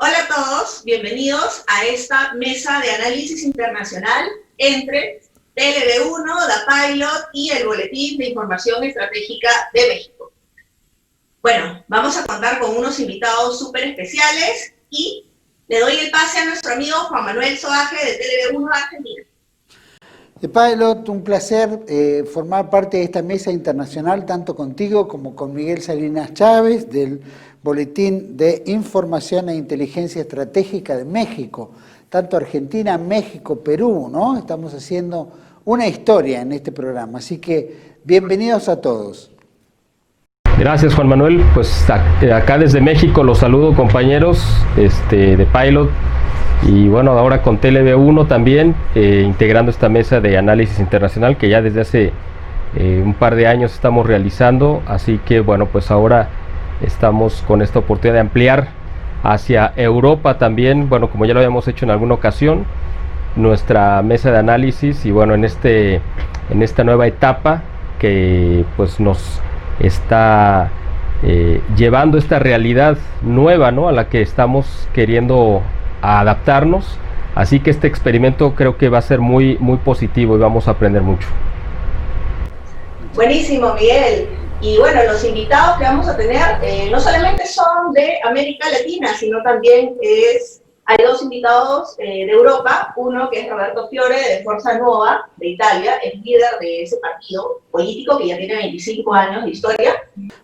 Hola a todos, bienvenidos a esta mesa de análisis internacional entre TLB1, Da Pilot y el Boletín de Información Estratégica de México. Bueno, vamos a contar con unos invitados súper especiales y le doy el pase a nuestro amigo Juan Manuel Soaje de TLB1 Argentina. The Pilot, un placer formar parte de esta mesa internacional, tanto contigo como con Miguel Salinas Chávez, del Boletín de Información e Inteligencia Estratégica de México. Tanto Argentina, México, Perú, ¿no? Estamos haciendo una historia en este programa, así que bienvenidos a todos. Gracias, Juan Manuel. Pues acá desde México los saludo, compañeros de Pilot. Y bueno, ahora con TLB1 también, integrando esta mesa de análisis internacional que ya desde hace un par de años estamos realizando. Así que bueno, pues ahora estamos con esta oportunidad de ampliar hacia Europa también, bueno, como ya lo habíamos hecho en alguna ocasión, nuestra mesa de análisis. Y bueno, en esta nueva etapa que pues nos está llevando esta realidad nueva, ¿no?, a la que estamos queriendo adaptarnos. Así que este experimento creo que va a ser muy positivo y vamos a aprender mucho. Buenísimo, Miguel. Y bueno, los invitados que vamos a tener no solamente son de América Latina, sino también hay dos invitados de Europa, uno que es Roberto Fiore de Forza Nuova de Italia, es líder de ese partido político que ya tiene 25 años de historia.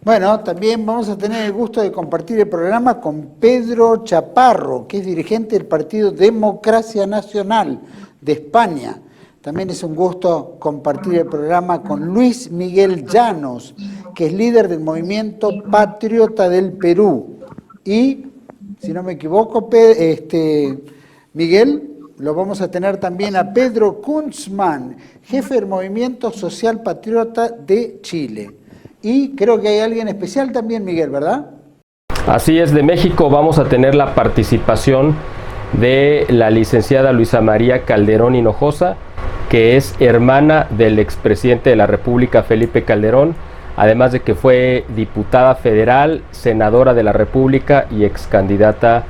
Bueno, también vamos a tener el gusto de compartir el programa con Pedro Chaparro, que es dirigente del Partido Democracia Nacional de España. También es un gusto compartir el programa con Luis Miguel Llanos, que es líder del Movimiento Patriota del Perú. Y, si no me equivoco, Miguel, lo vamos a tener también a Pedro Kunzmann, jefe del Movimiento Social Patriota de Chile. Y creo que hay alguien especial también, Miguel, ¿verdad? Así es, de México vamos a tener la participación de la licenciada Luisa María Calderón Hinojosa, que es hermana del expresidente de la República, Felipe Calderón, además de que fue diputada federal, senadora de la República y excandidata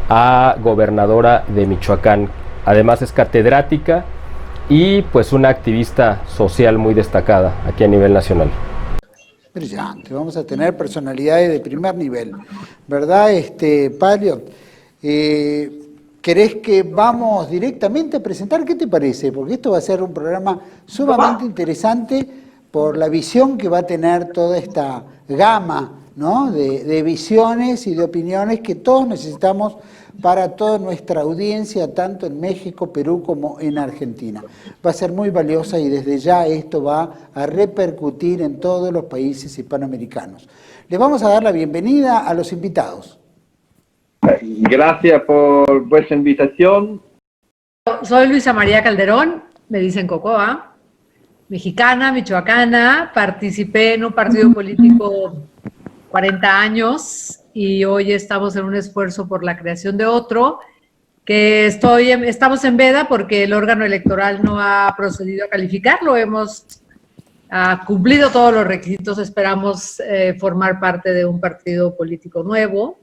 a gobernadora de Michoacán. Además es catedrática y pues una activista social muy destacada aquí a nivel nacional. Brillante, vamos a tener personalidades de primer nivel, ¿verdad, Pilot? ¿Querés que vamos directamente a presentar? ¿Qué te parece? Porque esto va a ser un programa sumamente interesante por la visión que va a tener toda esta gama, ¿no?, de visiones y de opiniones que todos necesitamos para toda nuestra audiencia, tanto en México, Perú como en Argentina. Va a ser muy valiosa y desde ya esto va a repercutir en todos los países hispanoamericanos. Les vamos a dar la bienvenida a los invitados. Gracias por vuestra invitación. Soy Luisa María Calderón, me dicen Cocoa, mexicana, michoacana, participé en un partido político 40 años y hoy estamos en un esfuerzo por la creación de otro, que estamos en veda porque el órgano electoral no ha procedido a calificarlo, hemos cumplido todos los requisitos, esperamos formar parte de un partido político nuevo.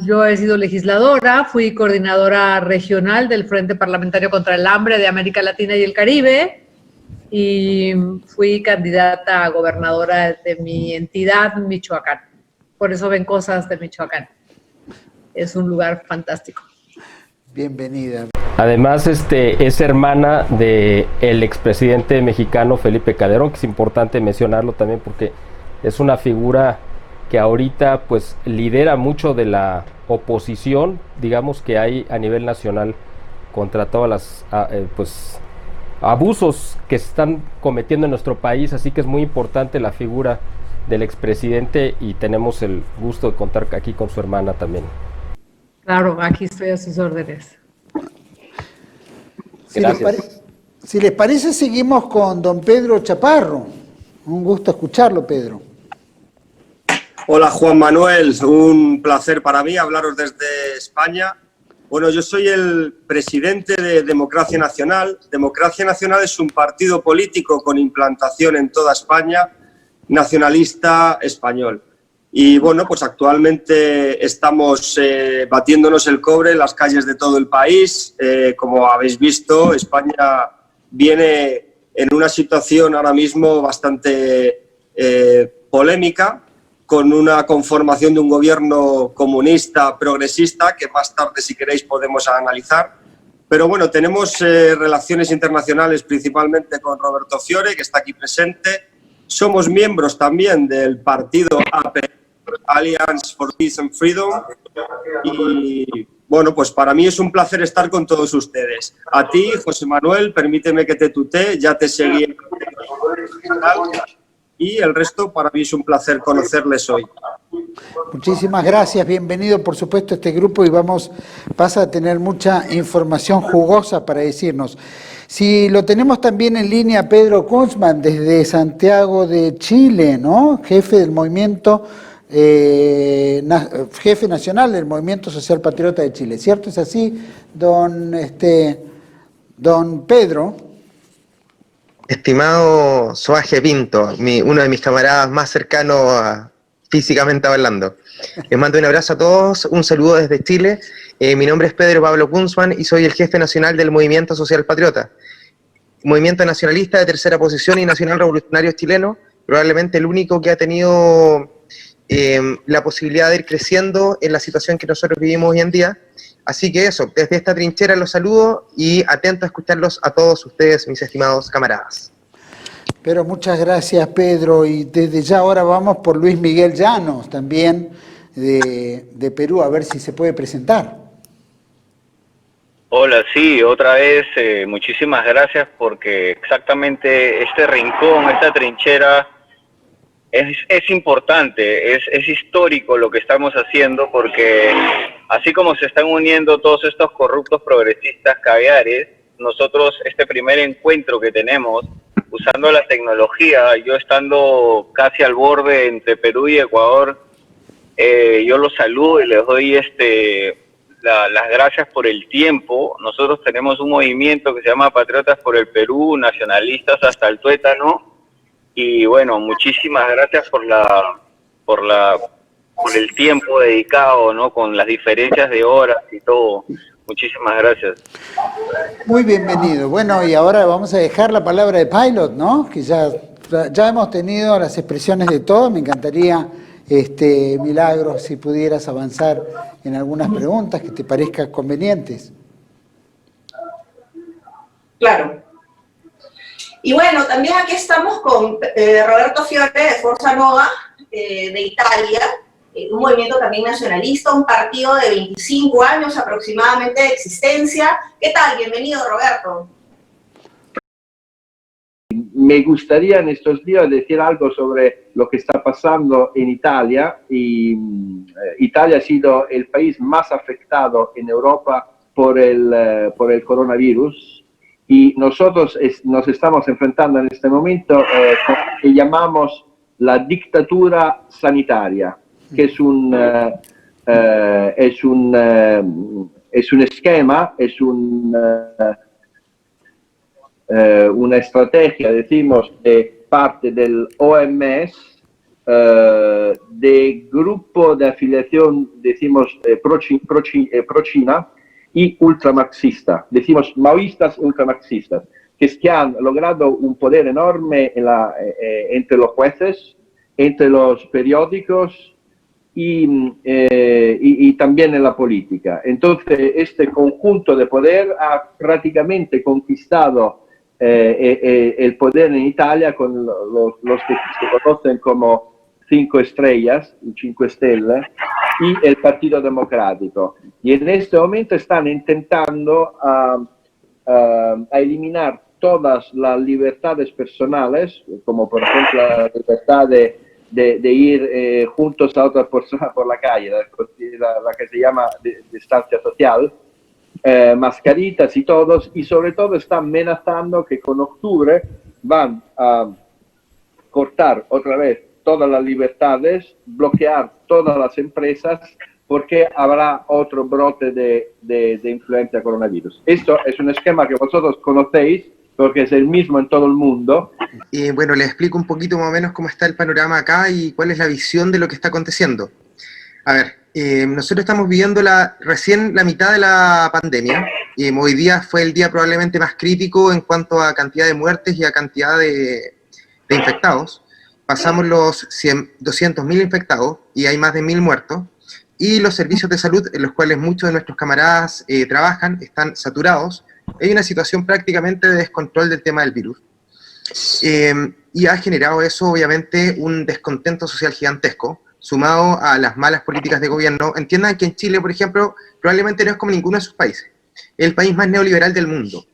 Yo he sido legisladora, fui coordinadora regional del Frente Parlamentario contra el Hambre de América Latina y el Caribe y fui candidata a gobernadora de mi entidad, Michoacán. Por eso ven cosas de Michoacán. Es un lugar fantástico. Bienvenida. Además, es hermana del expresidente mexicano Felipe Calderón, que es importante mencionarlo también porque es una figura que ahorita pues lidera mucho de la oposición, digamos, que hay a nivel nacional contra todas las abusos que se están cometiendo en nuestro país, así que es muy importante la figura del expresidente y tenemos el gusto de contar aquí con su hermana también. Claro, aquí estoy a sus órdenes. Si les parece, seguimos con don Pedro Chaparro. Un gusto escucharlo, Pedro. Hola Juan Manuel, un placer para mí hablaros desde España. Bueno, yo soy el presidente de Democracia Nacional. Democracia Nacional es un partido político con implantación en toda España, nacionalista español. Y bueno, pues actualmente estamos batiéndonos el cobre en las calles de todo el país. Como habéis visto, España viene en una situación ahora mismo bastante polémica, con una conformación de un gobierno comunista progresista, que más tarde, si queréis, podemos analizar. Pero bueno, tenemos relaciones internacionales principalmente con Roberto Fiore, que está aquí presente. Somos miembros también del partido AP, Alliance for Peace and Freedom. Y bueno, pues para mí es un placer estar con todos ustedes. A ti, José Manuel, permíteme que te tutee, ya te seguí en el canal. Y el resto, para mí es un placer conocerles hoy. Muchísimas gracias, bienvenido por supuesto a este grupo y vas a tener mucha información jugosa para decirnos. Si lo tenemos también en línea, Pedro Kunzmann, desde Santiago de Chile, ¿no? Jefe del movimiento, jefe nacional del Movimiento Social Patriota de Chile, ¿cierto? ¿Es así, don Pedro? Estimado Soaje Pinto, uno de mis camaradas más cercanos físicamente hablando. Les mando un abrazo a todos, un saludo desde Chile. Mi nombre es Pedro Pablo Kunzmann y soy el jefe nacional del Movimiento Social Patriota. Movimiento nacionalista de tercera posición y nacional revolucionario chileno, probablemente el único que ha tenido la posibilidad de ir creciendo en la situación que nosotros vivimos hoy en día. Así que eso, desde esta trinchera los saludo y atento a escucharlos a todos ustedes, mis estimados camaradas. Pero muchas gracias, Pedro, y desde ya ahora vamos por Luis Miguel Llanos, también de Perú, a ver si se puede presentar. Hola, sí, otra vez muchísimas gracias porque exactamente este rincón, esta trinchera es importante, es histórico lo que estamos haciendo porque así como se están uniendo todos estos corruptos progresistas caviares, nosotros este primer encuentro que tenemos usando la tecnología, yo estando casi al borde entre Perú y Ecuador, yo los saludo y les doy las gracias por el tiempo. Nosotros tenemos un movimiento que se llama Patriotas por el Perú, nacionalistas hasta el tuétano, y bueno, muchísimas gracias por el tiempo dedicado, ¿no? Con las diferencias de horas y todo. Muchísimas gracias. Muy bienvenido. Bueno, y ahora vamos a dejar la palabra de Pilot, ¿no? Que ya hemos tenido las expresiones de todos. Me encantaría, Milagros, si pudieras avanzar en algunas preguntas que te parezcan convenientes. Claro. Y bueno, también aquí estamos con Roberto Fiore de Forza Nuova de Italia, un movimiento también nacionalista, un partido de 25 años aproximadamente de existencia. ¿Qué tal? Bienvenido, Roberto. Me gustaría en estos días decir algo sobre lo que está pasando en Italia. Y Italia ha sido el país más afectado en Europa por el coronavirus. Y nosotros nos estamos enfrentando en este momento con lo que llamamos la dictadura sanitaria, que es un esquema, es una estrategia, decimos, de parte del OMS, de grupo de afiliación, decimos, pro-China y ultramarxista, decimos maoístas ultramarxistas, que han logrado un poder enorme entre los jueces, entre los periódicos y también en la política. Entonces, este conjunto de poder ha prácticamente conquistado el poder en Italia con los que se conocen como 5 estrellas, 5 Stelle, y el Partido Democrático. Y en este momento están intentando a eliminar todas las libertades personales, como por ejemplo la libertad de ir juntos a otras personas por la calle, la que se llama distancia social, mascaritas y todos, y sobre todo están amenazando que con octubre van a cortar otra vez todas las libertades, bloquear todas las empresas, porque habrá otro brote de influencia coronavirus. Esto es un esquema que vosotros conocéis porque es el mismo en todo el mundo. Bueno, les explico un poquito más o menos cómo está el panorama acá y cuál es la visión de lo que está aconteciendo. A ver, nosotros estamos viviendo recién la mitad de la pandemia. Hoy día fue el día probablemente más crítico en cuanto a cantidad de muertes y a cantidad de infectados. Pasamos los 200.000 infectados y hay más de 1.000 muertos. Y los servicios de salud, en los cuales muchos de nuestros camaradas trabajan, están saturados. Hay una situación prácticamente de descontrol del tema del virus. Y ha generado eso, obviamente, un descontento social gigantesco, sumado a las malas políticas de gobierno. Entiendan que en Chile, por ejemplo, probablemente no es como ninguno de sus países. Es el país más neoliberal del mundo.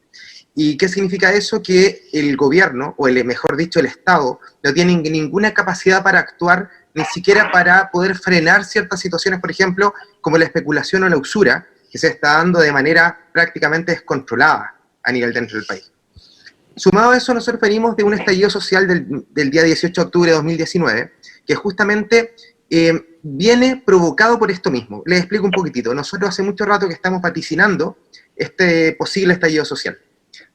¿Y qué significa eso? Que el gobierno, o mejor dicho, el Estado, no tiene ninguna capacidad para actuar, ni siquiera para poder frenar ciertas situaciones, por ejemplo, como la especulación o la usura, que se está dando de manera prácticamente descontrolada a nivel dentro del país. Sumado a eso, nosotros venimos de un estallido social del día 18 de octubre de 2019, que justamente viene provocado por esto mismo. Les explico un poquitito. Nosotros hace mucho rato que estamos vaticinando este posible estallido social.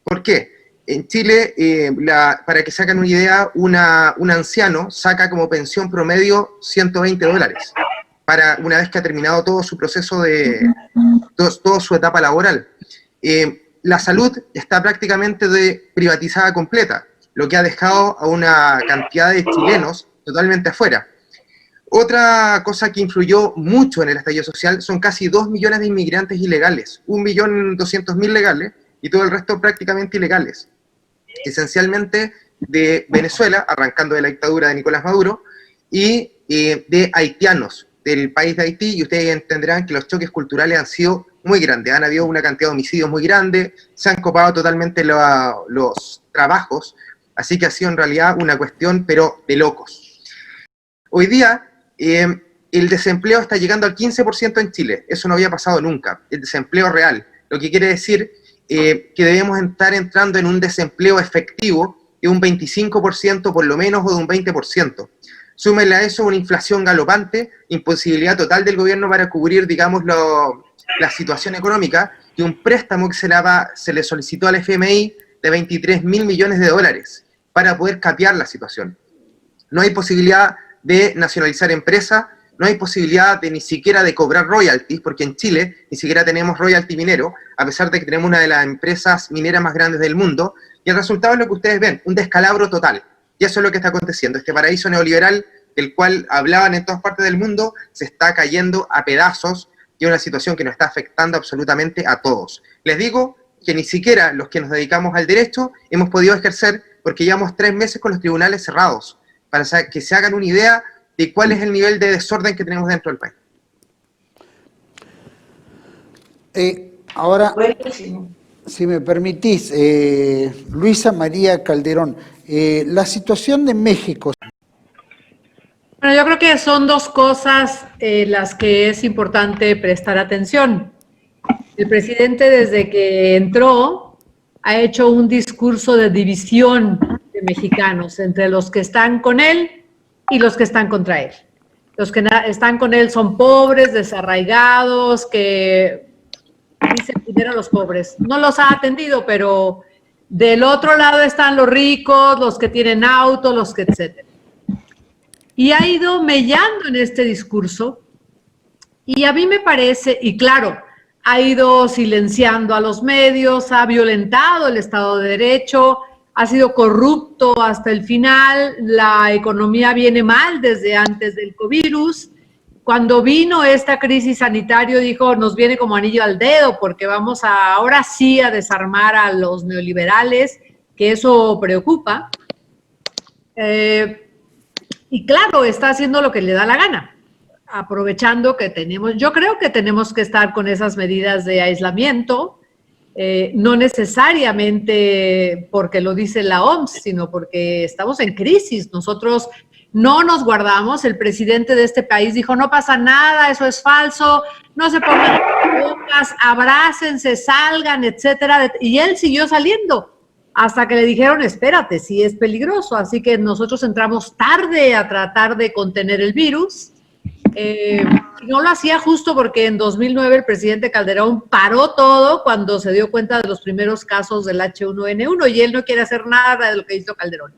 ¿Por qué? En Chile, para que se hagan una idea, un anciano saca como pensión promedio $120 para una vez que ha terminado todo su proceso toda su etapa laboral. La salud está prácticamente privatizada completa, lo que ha dejado a una cantidad de chilenos totalmente afuera. Otra cosa que influyó mucho en el estallido social son casi 2 millones de inmigrantes ilegales, 1.200.000 legales y todo el resto prácticamente ilegales, esencialmente de Venezuela, arrancando de la dictadura de Nicolás Maduro, y de haitianos del país de Haití, y ustedes entenderán que los choques culturales han sido muy grandes, han habido una cantidad de homicidios muy grande, se han copado totalmente los trabajos, así que ha sido en realidad una cuestión, pero de locos. Hoy día, el desempleo está llegando al 15% en Chile, eso no había pasado nunca, el desempleo real, lo que quiere decir que debemos estar entrando en un desempleo efectivo de un 25% por lo menos o de un 20%. Súmenle a eso una inflación galopante, imposibilidad total del gobierno para cubrir, digamos, la situación económica, y un préstamo que se le solicitó al FMI de $23.000 millones para poder capear la situación. No hay posibilidad de nacionalizar empresas, no hay posibilidad de ni siquiera de cobrar royalties, porque en Chile ni siquiera tenemos royalty minero, a pesar de que tenemos una de las empresas mineras más grandes del mundo, y el resultado es lo que ustedes ven, un descalabro total. Y eso es lo que está aconteciendo. Este paraíso neoliberal del cual hablaban en todas partes del mundo se está cayendo a pedazos, y una situación que nos está afectando absolutamente a todos. Les digo que ni siquiera los que nos dedicamos al derecho hemos podido ejercer, porque llevamos 3 meses con los tribunales cerrados, para que se hagan una idea de cuál es el nivel de desorden que tenemos dentro del país. Ahora, Buenísimo. si me permitís, Luisa María Calderón, la situación de México. Bueno, yo creo que son 2 cosas las que es importante prestar atención. El presidente, desde que entró, ha hecho un discurso de división de mexicanos entre los que están con él y los que están contra él. Los que están con él son pobres, desarraigados, que dicen primero a los pobres. No los ha atendido, pero del otro lado están los ricos, los que tienen auto, los que etcétera. Y ha ido mellando en este discurso, y a mí me parece, y claro, ha ido silenciando a los medios, ha violentado el Estado de Derecho, ha sido corrupto hasta el final, la economía viene mal desde antes del covirus. Cuando vino esta crisis sanitaria dijo, nos viene como anillo al dedo, porque vamos ahora sí a desarmar a los neoliberales, que eso preocupa. Y claro, está haciendo lo que le da la gana, aprovechando que yo creo que tenemos que estar con esas medidas de aislamiento, no necesariamente porque lo dice la OMS, sino porque estamos en crisis. Nosotros no nos guardamos. El presidente de este país dijo, no pasa nada, eso es falso, no se pongan bocas, abrácense, salgan, etcétera. Y él siguió saliendo hasta que le dijeron, espérate, sí es peligroso. Así que nosotros entramos tarde a tratar de contener el virus No lo hacía justo porque en 2009 el presidente Calderón paró todo cuando se dio cuenta de los primeros casos del H1N1 y él no quiere hacer nada de lo que hizo Calderón.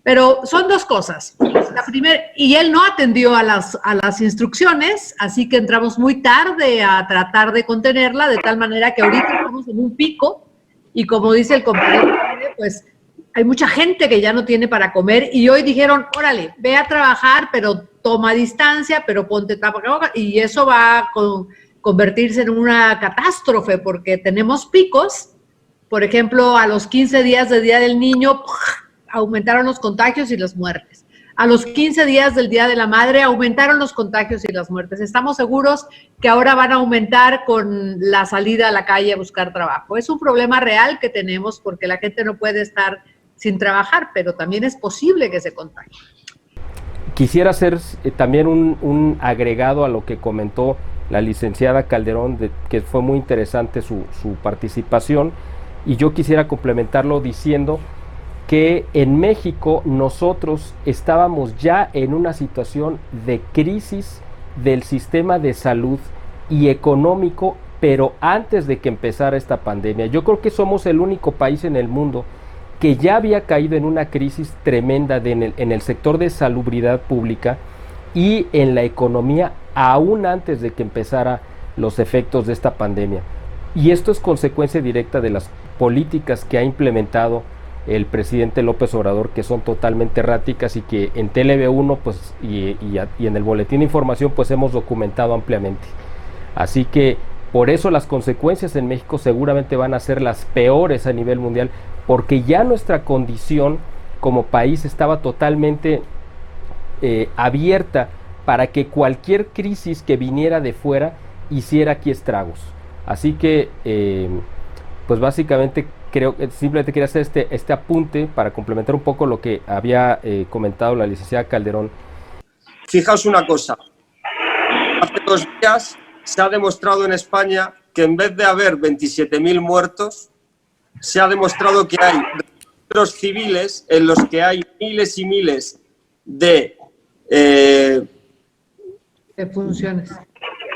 Pero son dos cosas. La primera, y él no atendió a las instrucciones, así que entramos muy tarde a tratar de contenerla, de tal manera que ahorita estamos en un pico y como dice el compañero, pues hay mucha gente que ya no tiene para comer y hoy dijeron, órale, ve a trabajar, pero toma distancia, pero ponte tapabocas, y eso va a convertirse en una catástrofe porque tenemos picos. Por ejemplo, a los 15 días del Día del Niño aumentaron los contagios y las muertes. A los 15 días del Día de la Madre aumentaron los contagios y las muertes. Estamos seguros que ahora van a aumentar con la salida a la calle a buscar trabajo. Es un problema real que tenemos porque la gente no puede estar sin trabajar, pero también es posible que se contagie. Quisiera hacer también un agregado a lo que comentó la licenciada Calderón, que fue muy interesante su participación, y yo quisiera complementarlo diciendo que en México nosotros estábamos ya en una situación de crisis del sistema de salud y económico, pero antes de que empezara esta pandemia. Yo creo que somos el único país en el mundo que ya había caído en una crisis tremenda en el sector de salubridad pública y en la economía aún antes de que empezara los efectos de esta pandemia. Y esto es consecuencia directa de las políticas que ha implementado el presidente López Obrador, que son totalmente erráticas y que en TLV1 pues, y en el Boletín de Información pues hemos documentado ampliamente. Así que por eso las consecuencias en México seguramente van a ser las peores a nivel mundial, porque ya nuestra condición como país estaba totalmente abierta para que cualquier crisis que viniera de fuera hiciera aquí estragos. Así que, pues básicamente creo que simplemente quería hacer este apunte para complementar un poco lo que había comentado la licenciada Calderón. Fijaos una cosa, hace 2 días se ha demostrado en España que en vez de haber 27.000 muertos, se ha demostrado que hay registros civiles en los que hay miles y miles de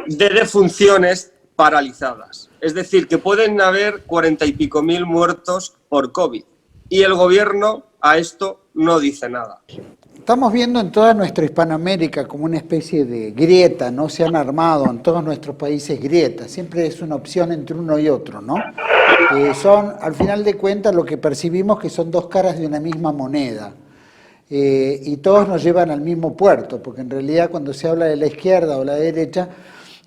defunciones paralizadas. Es decir, que pueden haber 40 y pico mil muertos por COVID. Y el gobierno a esto no dice nada. Estamos viendo en toda nuestra Hispanoamérica como una especie de grieta, ¿no? Se han armado en todos nuestros países grietas. Siempre es una opción entre uno y otro, ¿no? Son, al final de cuentas, lo que percibimos que son dos caras de una misma moneda. Y todos nos llevan al mismo puerto, porque en realidad cuando se habla de la izquierda o la derecha,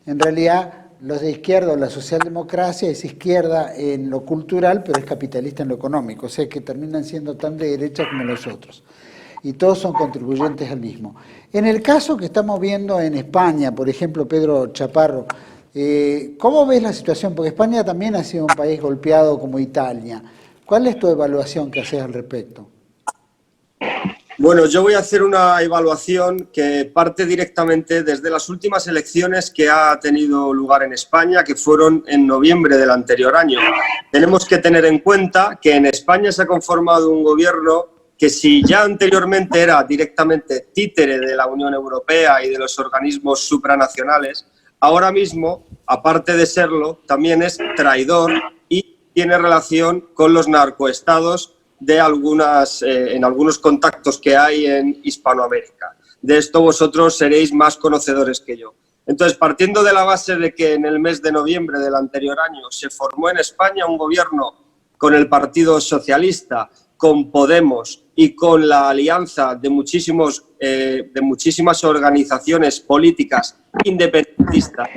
en realidad los de izquierda o la socialdemocracia es izquierda en lo cultural, pero es capitalista en lo económico, o sea que terminan siendo tan de derecha como los otros. Y todos son contribuyentes al mismo. En el caso que estamos viendo en España, por ejemplo, Pedro Chaparro, ¿cómo ves la situación? Porque España también ha sido un país golpeado como Italia. ¿Cuál es tu evaluación que haces al respecto? Bueno, yo voy a hacer una evaluación que parte directamente desde las últimas elecciones que ha tenido lugar en España, que fueron en noviembre del anterior año. Tenemos que tener en cuenta que en España se ha conformado un gobierno que, si ya anteriormente era directamente títere de la Unión Europea y de los organismos supranacionales, ahora mismo, aparte de serlo, también es traidor y tiene relación con los narcoestados de en algunos contactos que hay en Hispanoamérica. De esto vosotros seréis más conocedores que yo. Entonces, partiendo de la base de que en el mes de noviembre del anterior año se formó en España un gobierno con el Partido Socialista, con Podemos y con la alianza de muchísimas organizaciones políticas independentistas,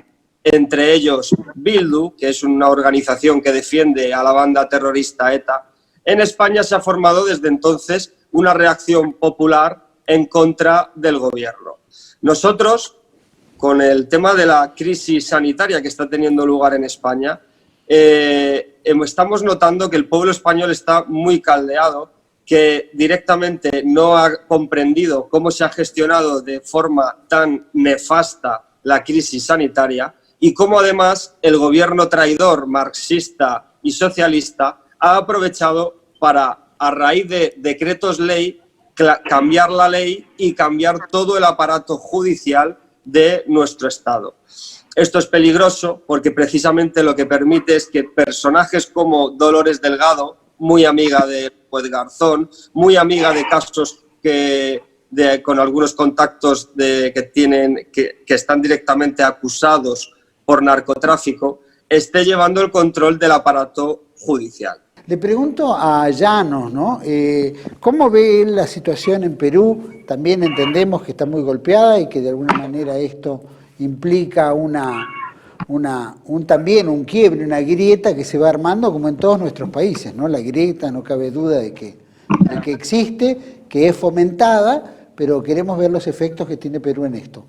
entre ellos Bildu, que es una organización que defiende a la banda terrorista ETA, en España se ha formado desde entonces una reacción popular en contra del gobierno. Nosotros, con el tema de la crisis sanitaria que está teniendo lugar en España, estamos notando que el pueblo español está muy caldeado, que directamente no ha comprendido cómo se ha gestionado de forma tan nefasta la crisis sanitaria y cómo además el gobierno traidor, marxista y socialista ha aprovechado para, a raíz de decretos ley, cambiar la ley y cambiar todo el aparato judicial de nuestro Estado. Esto es peligroso porque precisamente lo que permite es que personajes como Dolores Delgado, muy amiga de Juez Garzón, muy amiga de casos con algunos contactos que están directamente acusados por narcotráfico, esté llevando el control del aparato judicial. Le pregunto a Llanos, ¿no? ¿Cómo ve la situación en Perú? También entendemos que está muy golpeada y que de alguna manera esto implica también un quiebre, una grieta que se va armando como en todos nuestros países, ¿no? La grieta, no cabe duda de que existe, que es fomentada, pero queremos ver los efectos que tiene Perú en esto.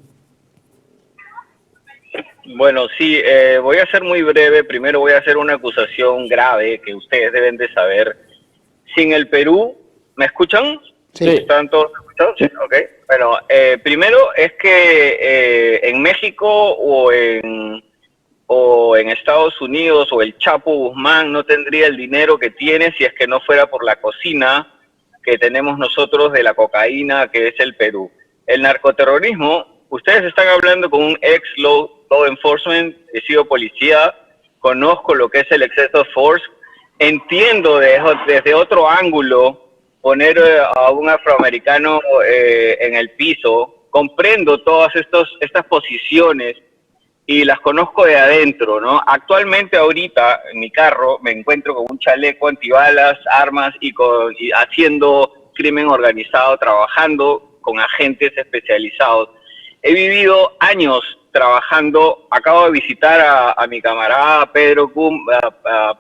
Bueno, sí, voy a ser muy breve. Primero voy a hacer una acusación grave que ustedes deben de saber. Sin el Perú, ¿me escuchan? Sí. ¿Están todos escuchados? Sí. Ok. Bueno, primero es que en México o en Estados Unidos o el Chapo Guzmán no tendría el dinero que tiene si es que no fuera por la cocina que tenemos nosotros de la cocaína, que es el Perú. El narcoterrorismo, ustedes están hablando con un ex law enforcement, he sido policía, conozco lo que es el excess of force, entiendo desde otro ángulo poner a un afroamericano en el piso, comprendo todas estas posiciones y las conozco de adentro, ¿no? Actualmente ahorita en mi carro me encuentro con un chaleco antibalas, armas y haciendo crimen organizado, trabajando con agentes especializados. He vivido años trabajando, acabo de visitar a mi camarada Pedro,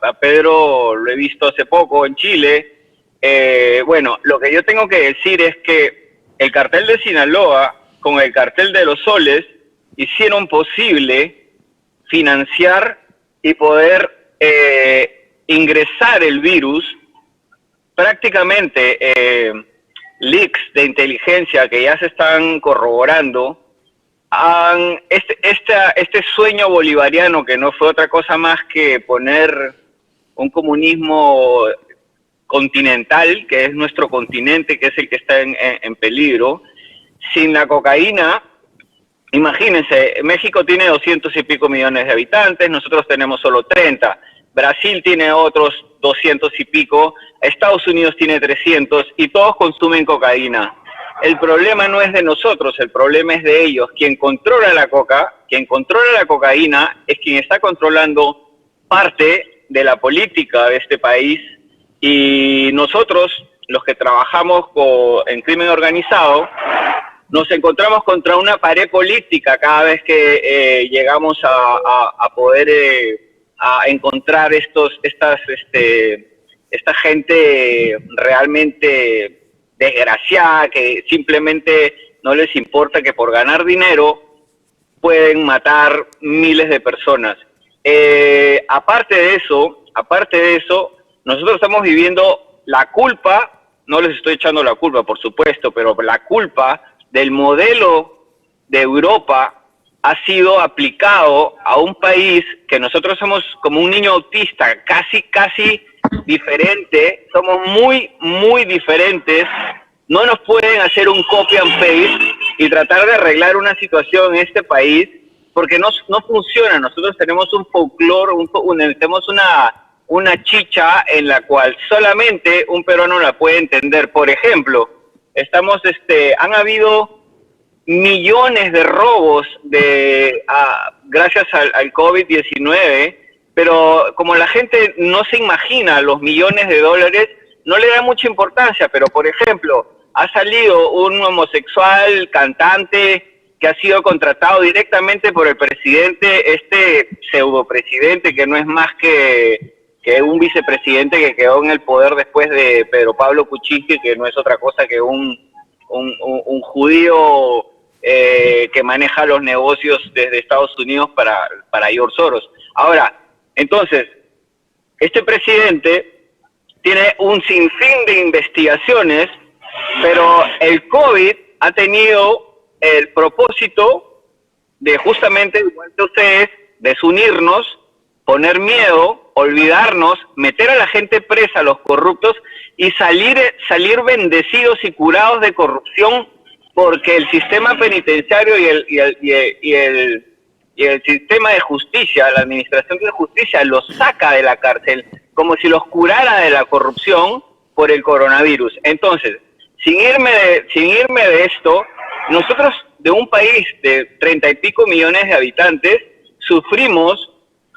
a Pedro lo he visto hace poco en Chile. Bueno, lo que yo tengo que decir es que el cartel de Sinaloa con el cartel de los Soles hicieron posible financiar y poder ingresar el virus. Prácticamente leaks de inteligencia que ya se están corroborando, este sueño bolivariano que no fue otra cosa más que poner un comunismo continental, que es nuestro continente, que es el que está en peligro. Sin la cocaína, imagínense, México tiene 200 y pico millones de habitantes, nosotros tenemos solo 30, Brasil tiene otros 200 y pico, Estados Unidos tiene 300 y todos consumen cocaína. El problema no es de nosotros, el problema es de ellos. Quien controla la cocaína es quien está controlando parte de la política de este país, y nosotros, los que trabajamos en crimen organizado, nos encontramos contra una pared política cada vez que llegamos a poder a encontrar esta gente realmente desgraciada, que simplemente no les importa, que por ganar dinero pueden matar miles de personas. Aparte de eso, nosotros estamos viviendo la culpa, no les estoy echando la culpa, por supuesto, pero la culpa del modelo de Europa ha sido aplicado a un país que nosotros somos como un niño autista, casi diferente, somos muy diferentes. No nos pueden hacer un copy and paste y tratar de arreglar una situación en este país, porque no funciona. Nosotros tenemos un folclore, tenemos una chicha en la cual solamente un peruano la puede entender. Por ejemplo, han habido millones de robos gracias al COVID-19, pero como la gente no se imagina los millones de dólares, no le da mucha importancia. Pero, por ejemplo, ha salido un homosexual cantante que ha sido contratado directamente por el presidente, pseudopresidente, que no es más que un vicepresidente que quedó en el poder después de Pedro Pablo Kuczynski, que no es otra cosa que un judío que maneja los negocios desde Estados Unidos para George Soros. Ahora, entonces, este presidente tiene un sinfín de investigaciones, pero el COVID ha tenido el propósito de justamente, igual que ustedes, desunirnos, poner miedo, olvidarnos, meter a la gente presa, a los corruptos, y salir bendecidos y curados de corrupción porque el sistema penitenciario y el sistema de justicia, la administración de justicia, los saca de la cárcel como si los curara de la corrupción por el coronavirus. Entonces, sin irme de esto, nosotros de un país de 30 y pico millones de habitantes sufrimos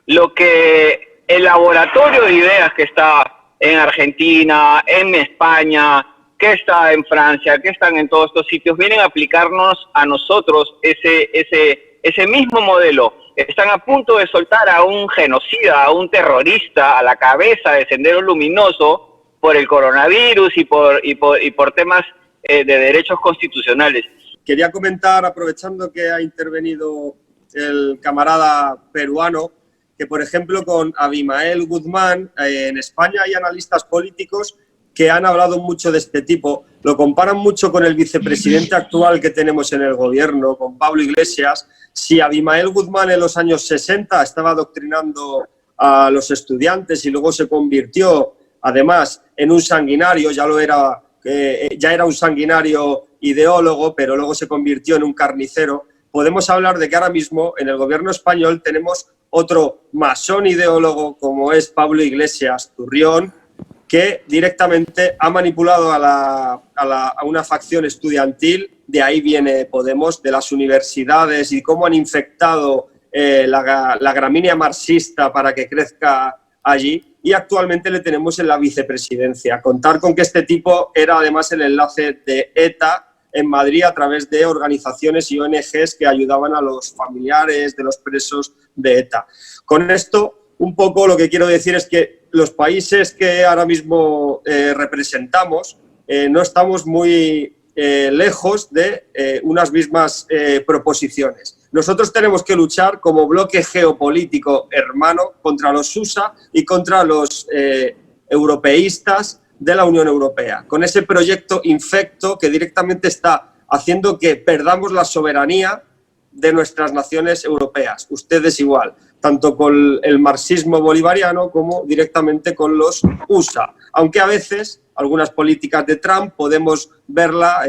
lo que el laboratorio de ideas que está en Argentina, en España, que está en Francia, que están en todos estos sitios, vienen a aplicarnos a nosotros ese mismo modelo. Están a punto de soltar a un genocida, a un terrorista, a la cabeza de Sendero Luminoso por el coronavirus y por temas de derechos constitucionales. Quería comentar, aprovechando que ha intervenido el camarada peruano, que por ejemplo con Abimael Guzmán, en España hay analistas políticos que han hablado mucho de este tipo. Lo comparan mucho con el vicepresidente actual que tenemos en el gobierno, con Pablo Iglesias. Si Abimael Guzmán en los años 60 estaba adoctrinando a los estudiantes y luego se convirtió además en un sanguinario, ya era un sanguinario ideólogo, pero luego se convirtió en un carnicero, podemos hablar de que ahora mismo en el gobierno español tenemos otro masón ideólogo como es Pablo Iglesias Turrión, que directamente ha manipulado a una facción estudiantil. De ahí viene Podemos, de las universidades, y cómo han infectado la gramínea marxista para que crezca allí, y actualmente le tenemos en la vicepresidencia. Contar con que este tipo era además el enlace de ETA en Madrid a través de organizaciones y ONGs que ayudaban a los familiares de los presos de ETA. Con esto, un poco lo que quiero decir es que los países que ahora mismo representamos no estamos muy lejos de unas mismas proposiciones. Nosotros tenemos que luchar como bloque geopolítico hermano contra los USA y contra los europeístas de la Unión Europea, con ese proyecto infecto que directamente está haciendo que perdamos la soberanía de nuestras naciones europeas. Ustedes igual, tanto con el marxismo bolivariano como directamente con los USA, aunque a veces algunas políticas de Trump podemos verlas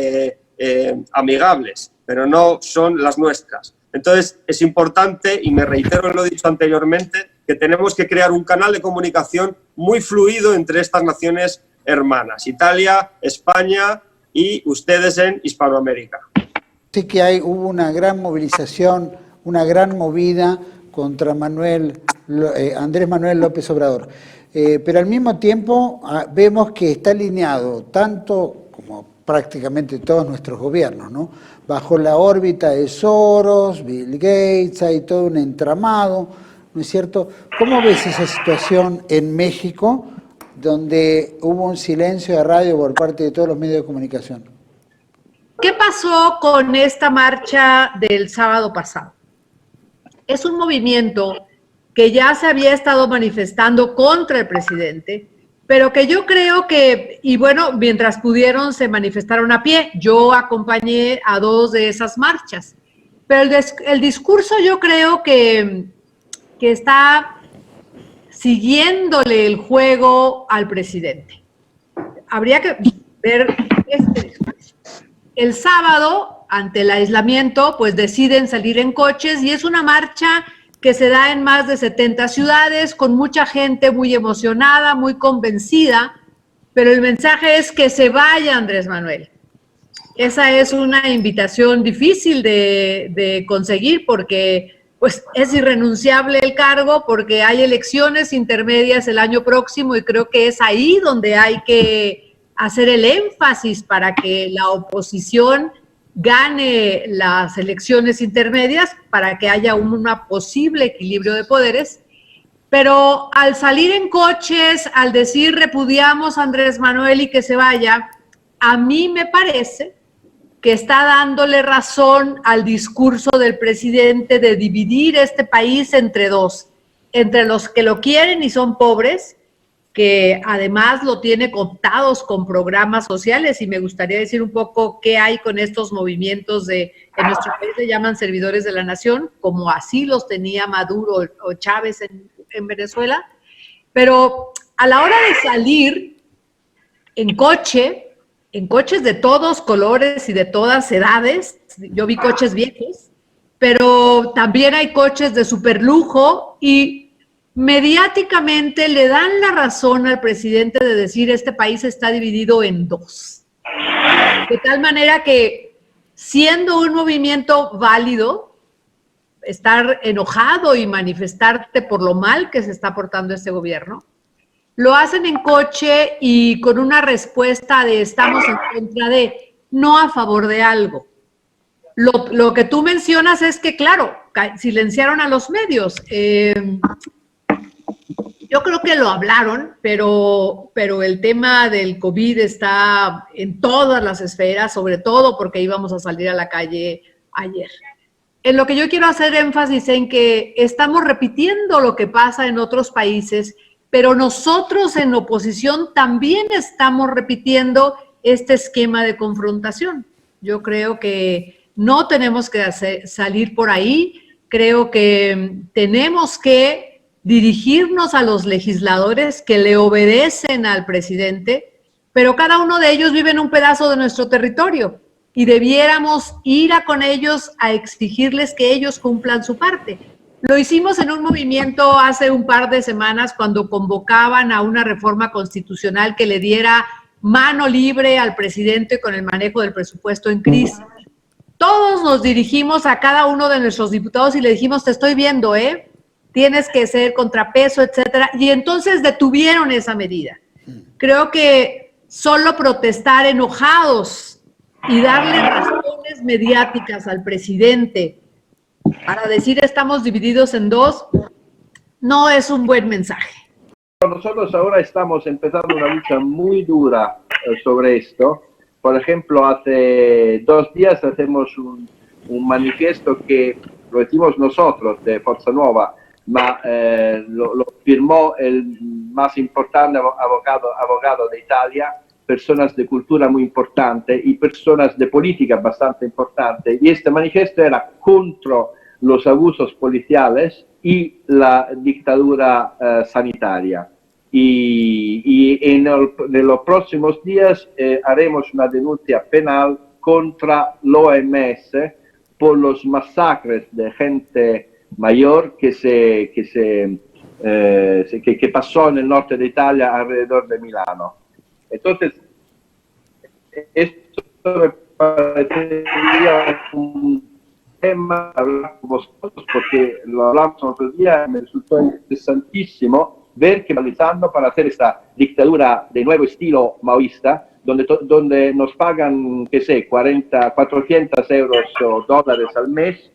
amigables, pero no son las nuestras. Entonces es importante, y me reitero en lo dicho anteriormente, que tenemos que crear un canal de comunicación muy fluido entre estas naciones hermanas, Italia, España y ustedes en Hispanoamérica. Sé que hubo una gran movilización, una gran movida contra Andrés Manuel López Obrador, pero al mismo tiempo vemos que está alineado tanto como prácticamente todos nuestros gobiernos, ¿no? Bajo la órbita de Soros, Bill Gates, hay todo un entramado, ¿no es cierto? ¿Cómo ves esa situación en México, donde hubo un silencio de radio por parte de todos los medios de comunicación? ¿Qué pasó con esta marcha del sábado pasado? Es un movimiento que ya se había estado manifestando contra el presidente, pero que yo creo que, y bueno, mientras pudieron se manifestaron a pie. Yo acompañé a 2 de esas marchas, pero el discurso yo creo que está siguiéndole el juego al presidente. Habría que ver este discurso. El sábado, ante el aislamiento, pues deciden salir en coches y es una marcha que se da en más de 70 ciudades, con mucha gente muy emocionada, muy convencida, pero el mensaje es que se vaya Andrés Manuel. Esa es una invitación difícil de conseguir porque pues, es irrenunciable el cargo, porque hay elecciones intermedias el año próximo y creo que es ahí donde hay que hacer el énfasis para que la oposición gane las elecciones intermedias para que haya un posible equilibrio de poderes, pero al salir en coches, al decir repudiamos a Andrés Manuel y que se vaya, a mí me parece que está dándole razón al discurso del presidente de dividir este país entre dos, entre los que lo quieren y son pobres, que además lo tiene cooptados con programas sociales, y me gustaría decir un poco qué hay con estos movimientos en nuestro país le llaman servidores de la nación, como así los tenía Maduro o Chávez en Venezuela, pero a la hora de salir en coche, en coches de todos colores y de todas edades. Yo vi coches viejos, pero también hay coches de superlujo y mediáticamente le dan la razón al presidente de decir este país está dividido en dos. De tal manera que, siendo un movimiento válido, estar enojado y manifestarte por lo mal que se está portando este gobierno, lo hacen en coche y con una respuesta de estamos en contra de, no a favor de algo. Lo que tú mencionas es que, claro, silenciaron a los medios. Yo creo que lo hablaron, pero el tema del COVID está en todas las esferas, sobre todo porque íbamos a salir a la calle ayer. En lo que yo quiero hacer énfasis en que estamos repitiendo lo que pasa en otros países, pero nosotros en oposición también estamos repitiendo este esquema de confrontación. Yo creo que no tenemos que salir por ahí, creo que tenemos que dirigirnos a los legisladores que le obedecen al presidente, pero cada uno de ellos vive en un pedazo de nuestro territorio y debiéramos ir con ellos a exigirles que ellos cumplan su parte. Lo hicimos en un movimiento hace un par de semanas cuando convocaban a una reforma constitucional que le diera mano libre al presidente con el manejo del presupuesto en crisis. Todos nos dirigimos a cada uno de nuestros diputados y le dijimos, te estoy viendo, tienes que ser contrapeso, etcétera. Y entonces detuvieron esa medida. Creo que solo protestar enojados y darle razones mediáticas al presidente para decir estamos divididos en dos, no es un buen mensaje. Nosotros ahora estamos empezando una lucha muy dura sobre esto. Por ejemplo, hace 2 días hacemos un manifiesto que lo hicimos nosotros de Forza Nuova, lo firmó el más importante abogado de Italia, personas de cultura muy importante y personas de política bastante importante. Y este manifiesto era contra los abusos policiales y la dictadura sanitaria. Y en los próximos días haremos una denuncia penal contra l'OMS por los masacres de gente mayor que pasó en el norte de Italia alrededor de Milano. Entonces, esto me parecería un tema hablar con vosotros porque lo hablamos otro día y me resultó interesantísimo ver que analizando para hacer esta dictadura de nuevo estilo maoísta, donde nos pagan, qué sé, 400 euros o dólares al mes,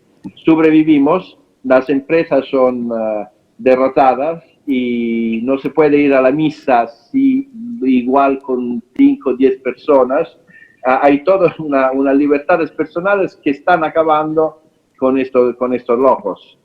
sobrevivimos, las empresas son derrotadas y no se puede ir a la misa igual con 5 o 10 personas. Hay todas unas libertades personales que están acabando con estos locos.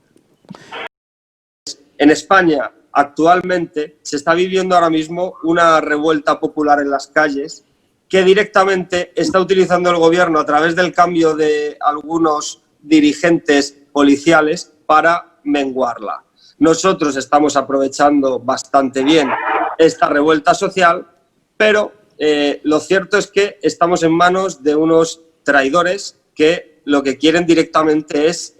En España, actualmente, se está viviendo ahora mismo una revuelta popular en las calles que directamente está utilizando el gobierno a través del cambio de algunos dirigentes policiales para menguarla. Nosotros estamos aprovechando bastante bien esta revuelta social, pero lo cierto es que estamos en manos de unos traidores que lo que quieren directamente es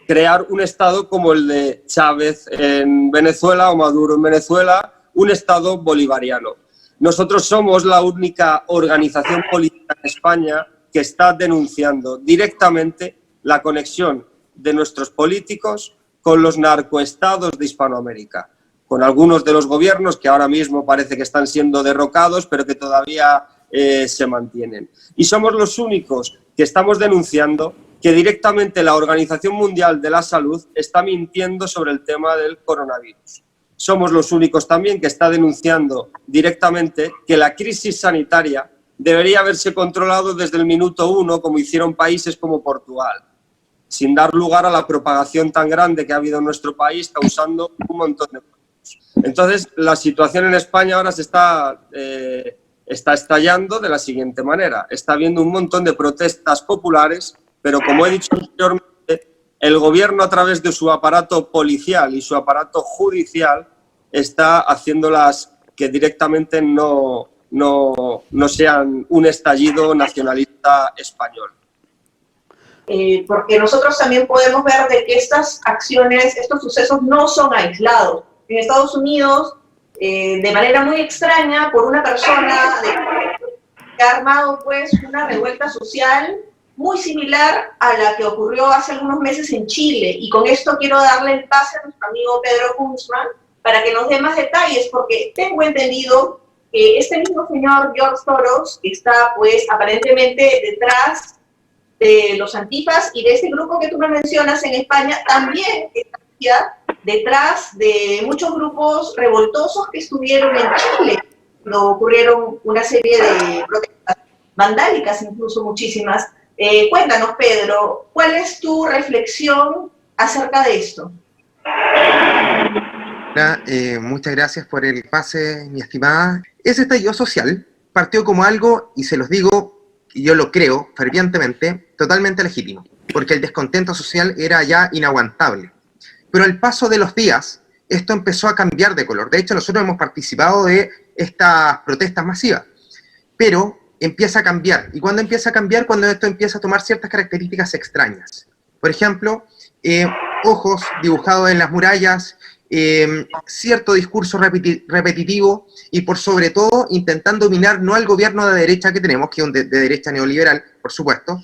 crear un Estado como el de Chávez en Venezuela o Maduro en Venezuela, un Estado bolivariano. Nosotros somos la única organización política en España que está denunciando directamente la conexión de nuestros políticos con los narcoestados de Hispanoamérica, con algunos de los gobiernos que ahora mismo parece que están siendo derrocados, pero que todavía se mantienen. Y somos los únicos que estamos denunciando que directamente la Organización Mundial de la Salud está mintiendo sobre el tema del coronavirus. Somos los únicos también que está denunciando directamente que la crisis sanitaria debería haberse controlado desde el minuto 1, como hicieron países como Portugal, sin dar lugar a la propagación tan grande que ha habido en nuestro país, causando un montón de problemas. Entonces, la situación en España ahora se está estallando de la siguiente manera. Está habiendo un montón de protestas populares, pero como he dicho anteriormente, el gobierno a través de su aparato policial y su aparato judicial está haciéndolas que directamente no no sean un estallido nacionalista español. Porque nosotros también podemos ver de que estas acciones, estos sucesos no son aislados. En Estados Unidos, de manera muy extraña, por una persona que ha armado pues una revuelta social muy similar a la que ocurrió hace algunos meses en Chile. Y con esto quiero darle el pase a nuestro amigo Pedro Kunzman para que nos dé más detalles, porque tengo entendido que este mismo señor George Soros, que está pues aparentemente detrás de los antifas y de este grupo que tú me mencionas en España, también está detrás de muchos grupos revoltosos que estuvieron en Chile, cuando ocurrieron una serie de protestas vandálicas, incluso muchísimas. Cuéntanos, Pedro, ¿cuál es tu reflexión acerca de esto? Muchas gracias por el pase, mi estimada. Ese estallido social partió como algo, y se los digo, y yo lo creo fervientemente, totalmente legítimo, porque el descontento social era ya inaguantable. Pero al paso de los días, esto empezó a cambiar de color. De hecho, nosotros hemos participado de estas protestas masivas, pero empieza a cambiar. ¿Y cuándo empieza a cambiar? Cuando esto empieza a tomar ciertas características extrañas. Por ejemplo, ojos dibujados en las murallas, cierto discurso repetitivo y por sobre todo intentando dominar no al gobierno de derecha que tenemos, que es un de derecha neoliberal, por supuesto,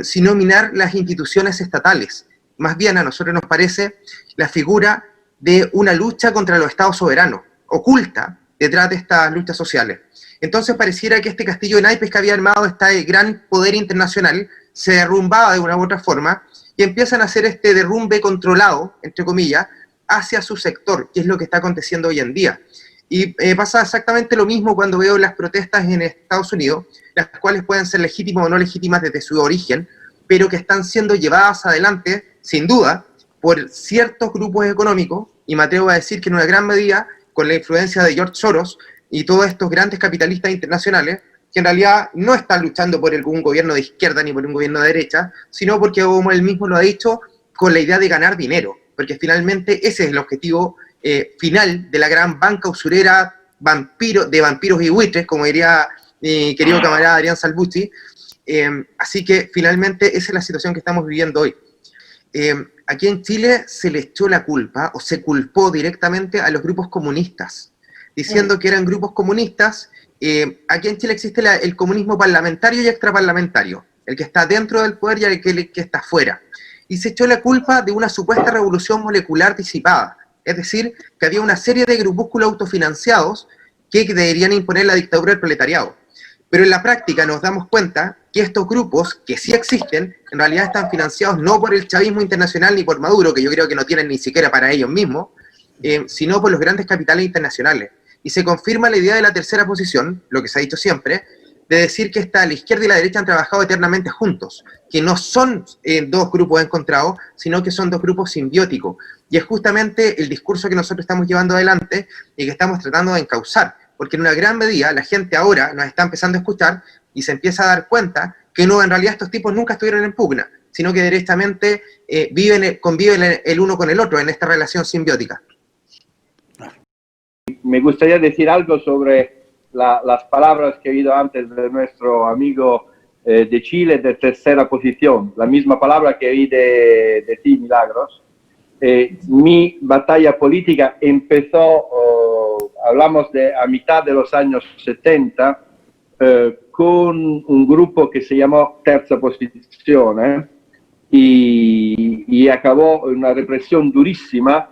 sino minar las instituciones estatales. Más bien a nosotros nos parece la figura de una lucha contra los estados soberanos, oculta detrás de estas luchas sociales. Entonces pareciera que este castillo de naipes que había armado este gran poder internacional se derrumbaba de una u otra forma y empiezan a hacer este derrumbe controlado, entre comillas, hacia su sector, que es lo que está aconteciendo hoy en día. Y pasa exactamente lo mismo cuando veo las protestas en Estados Unidos, las cuales pueden ser legítimas o no legítimas desde su origen, pero que están siendo llevadas adelante, sin duda, por ciertos grupos económicos, y me atrevo a decir que en una gran medida con la influencia de George Soros y todos estos grandes capitalistas internacionales, que en realidad no están luchando por algún gobierno de izquierda ni por un gobierno de derecha, sino porque, como él mismo lo ha dicho, con la idea de ganar dinero, porque finalmente ese es el objetivo final de la gran banca usurera de vampiros y buitres, como diría mi querido camarada Adrián Salvucci. Así que finalmente esa es la situación que estamos viviendo hoy. Aquí en Chile se le echó la culpa, o se culpó directamente a los grupos comunistas, diciendo que eran grupos comunistas. Aquí en Chile existe el comunismo parlamentario y extraparlamentario, el que está dentro del poder y el que está fuera. Y se echó la culpa de una supuesta revolución molecular disipada, es decir, que había una serie de grupúsculos autofinanciados que deberían imponer la dictadura del proletariado. Pero en la práctica nos damos cuenta que estos grupos, que sí existen, en realidad están financiados no por el chavismo internacional ni por Maduro, que yo creo que no tienen ni siquiera para ellos mismos, sino por los grandes capitales internacionales. Y se confirma la idea de la tercera posición, lo que se ha dicho siempre, de decir que la izquierda y la derecha han trabajado eternamente juntos, que no son dos grupos encontrados, sino que son dos grupos simbióticos. Y es justamente el discurso que nosotros estamos llevando adelante y que estamos tratando de encauzar, porque en una gran medida la gente ahora nos está empezando a escuchar y se empieza a dar cuenta que no, en realidad estos tipos nunca estuvieron en pugna, sino que directamente conviven el uno con el otro en esta relación simbiótica. Me gustaría decir algo sobre las palabras que he oído antes de nuestro amigo de Chile, de tercera posición, la misma palabra que oí de ti, Milagros. Mi batalla política empezó, hablamos de a mitad de los años 70, con un grupo que se llamó Terza Posizione y acabó en una represión durísima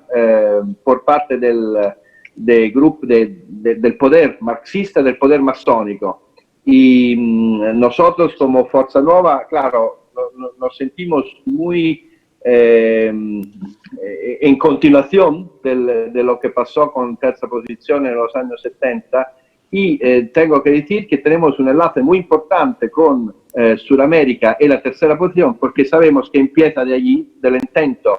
por parte del grupo del poder marxista, del poder masónico. Y nosotros como Forza Nuova, claro, nos sentimos muy en continuación de lo que pasó con Terza Posizione en los años 70, y tengo que decir que tenemos un enlace muy importante con Sudamérica y la tercera posición, porque sabemos que empieza de allí, del intento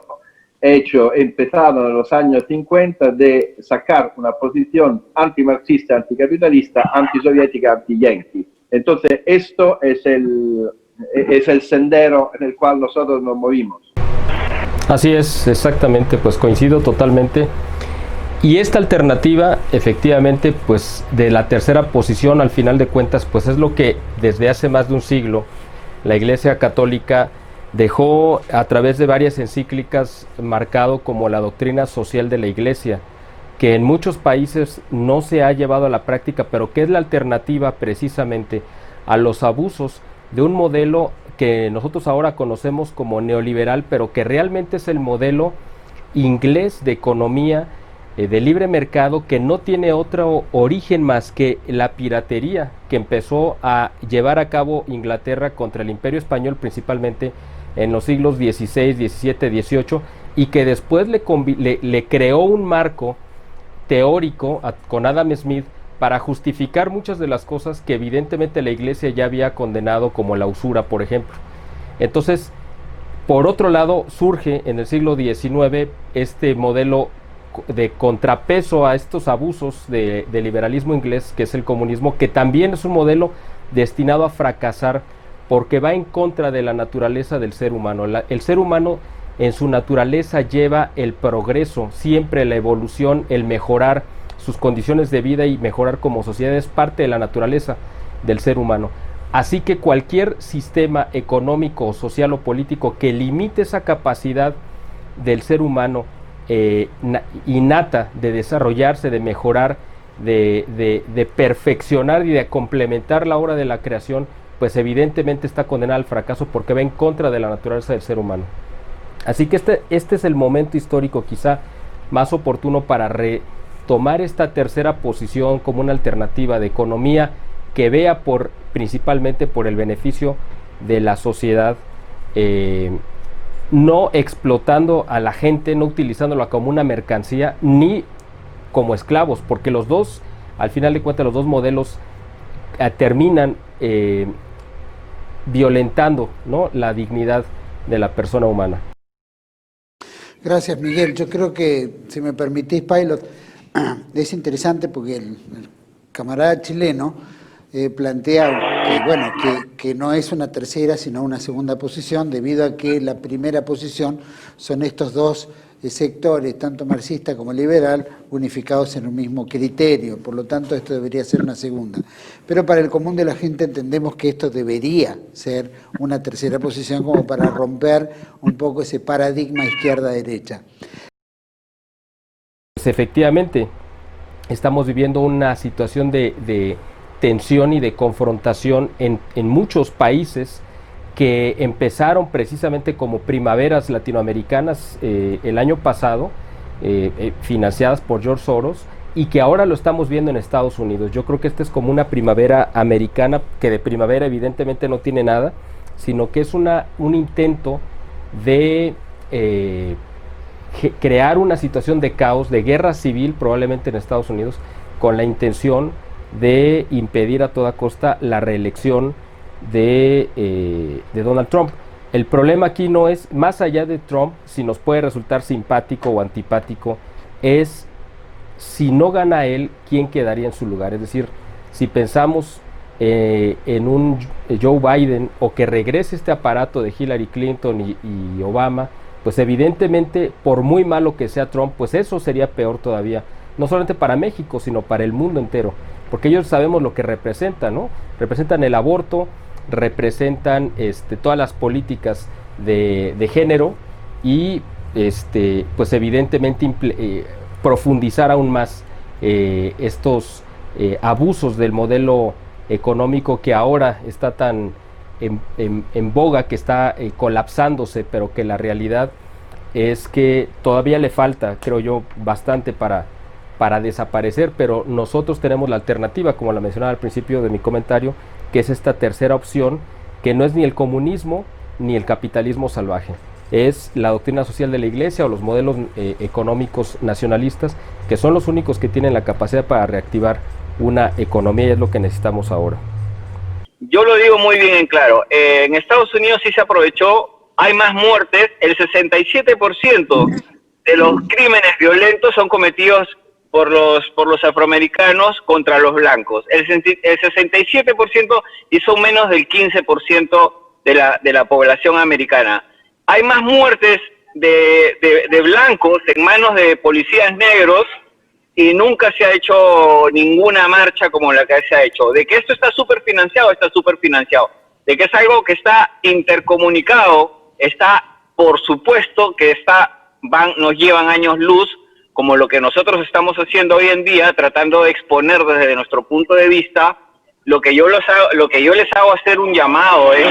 empezado en los años 50 de sacar una posición antimarxista, anticapitalista, antisoviética, anti-yankee. Entonces, esto es el sendero en el cual nosotros nos movimos. Así es, exactamente, pues coincido totalmente. Y esta alternativa, efectivamente, pues de la tercera posición, al final de cuentas, pues es lo que desde hace más de un siglo la Iglesia Católica dejó a través de varias encíclicas marcado como la doctrina social de la Iglesia, que en muchos países no se ha llevado a la práctica, pero que es la alternativa precisamente a los abusos de un modelo que nosotros ahora conocemos como neoliberal, pero que realmente es el modelo inglés de economía de libre mercado, que no tiene otro origen más que la piratería que empezó a llevar a cabo Inglaterra contra el Imperio Español, principalmente en los siglos XVI, XVII, XVIII, y que después le creó un marco teórico con Adam Smith para justificar muchas de las cosas que evidentemente la Iglesia ya había condenado, como la usura, por ejemplo. Entonces, por otro lado, surge en el siglo XIX este modelo de contrapeso a estos abusos de liberalismo inglés, que es el comunismo, que también es un modelo destinado a fracasar porque va en contra de la naturaleza del ser humano. El ser humano en su naturaleza lleva el progreso, siempre la evolución, el mejorar sus condiciones de vida y mejorar como sociedad es parte de la naturaleza del ser humano. Así que cualquier sistema económico, social o político que limite esa capacidad del ser humano innata de desarrollarse, de mejorar, de perfeccionar y de complementar la obra de la creación, pues evidentemente está condenada al fracaso porque va en contra de la naturaleza del ser humano. Así que este es el momento histórico quizá más oportuno para retomar esta tercera posición como una alternativa de economía que vea principalmente por el beneficio de la sociedad, no explotando a la gente, no utilizándola como una mercancía ni como esclavos, porque los dos, al final de cuentas, los dos modelos terminan violentando, ¿no?, la dignidad de la persona humana. Gracias, Miguel. Yo creo que, si me permitís, Pilot, es interesante porque el camarada chileno plantea que, bueno, que no es una tercera, sino una segunda posición, debido a que la primera posición son estos dos sectores, tanto marxista como liberal, unificados en un mismo criterio. Por lo tanto, esto debería ser una segunda. Pero para el común de la gente entendemos que esto debería ser una tercera posición, como para romper un poco ese paradigma izquierda-derecha. Pues efectivamente, estamos viviendo una situación de tensión y de confrontación en muchos países que empezaron precisamente como primaveras latinoamericanas el año pasado, financiadas por George Soros, y que ahora lo estamos viendo en Estados Unidos. Yo creo que esta es como una primavera americana, que de primavera evidentemente no tiene nada, sino que es un intento de crear una situación de caos, de guerra civil probablemente en Estados Unidos, con la intención de impedir a toda costa la reelección de Donald Trump. El problema aquí no es, más allá de Trump, si nos puede resultar simpático o antipático, es si no gana él, ¿quién quedaría en su lugar? Es decir, si pensamos en un Joe Biden, o que regrese este aparato de Hillary Clinton y Obama, pues evidentemente, por muy malo que sea Trump, pues eso sería peor todavía, no solamente para México, sino para el mundo entero, porque ellos sabemos lo que representan, ¿no? Representan el aborto, representan todas las políticas de género y pues evidentemente profundizar aún más estos abusos del modelo económico que ahora está tan en boga, que está colapsándose, pero que la realidad es que todavía le falta, creo yo, bastante para desaparecer, pero nosotros tenemos la alternativa, como la mencionaba al principio de mi comentario, que es esta tercera opción, que no es ni el comunismo ni el capitalismo salvaje, es la doctrina social de la Iglesia o los modelos económicos nacionalistas, que son los únicos que tienen la capacidad para reactivar una economía, y es lo que necesitamos ahora. Yo lo digo muy bien en claro, en Estados Unidos sí se aprovechó, hay más muertes, el 67% de los crímenes violentos son cometidos por los afroamericanos contra los blancos. El 67% y son menos del 15% de la población americana. Hay más muertes de blancos en manos de policías negros y nunca se ha hecho ninguna marcha como la que se ha hecho. De que esto está súper financiado, está súper financiado. De que es algo que está intercomunicado, está, por supuesto, que nos llevan años luz, como lo que nosotros estamos haciendo hoy en día, tratando de exponer desde nuestro punto de vista. Lo que yo les hago hacer un llamado es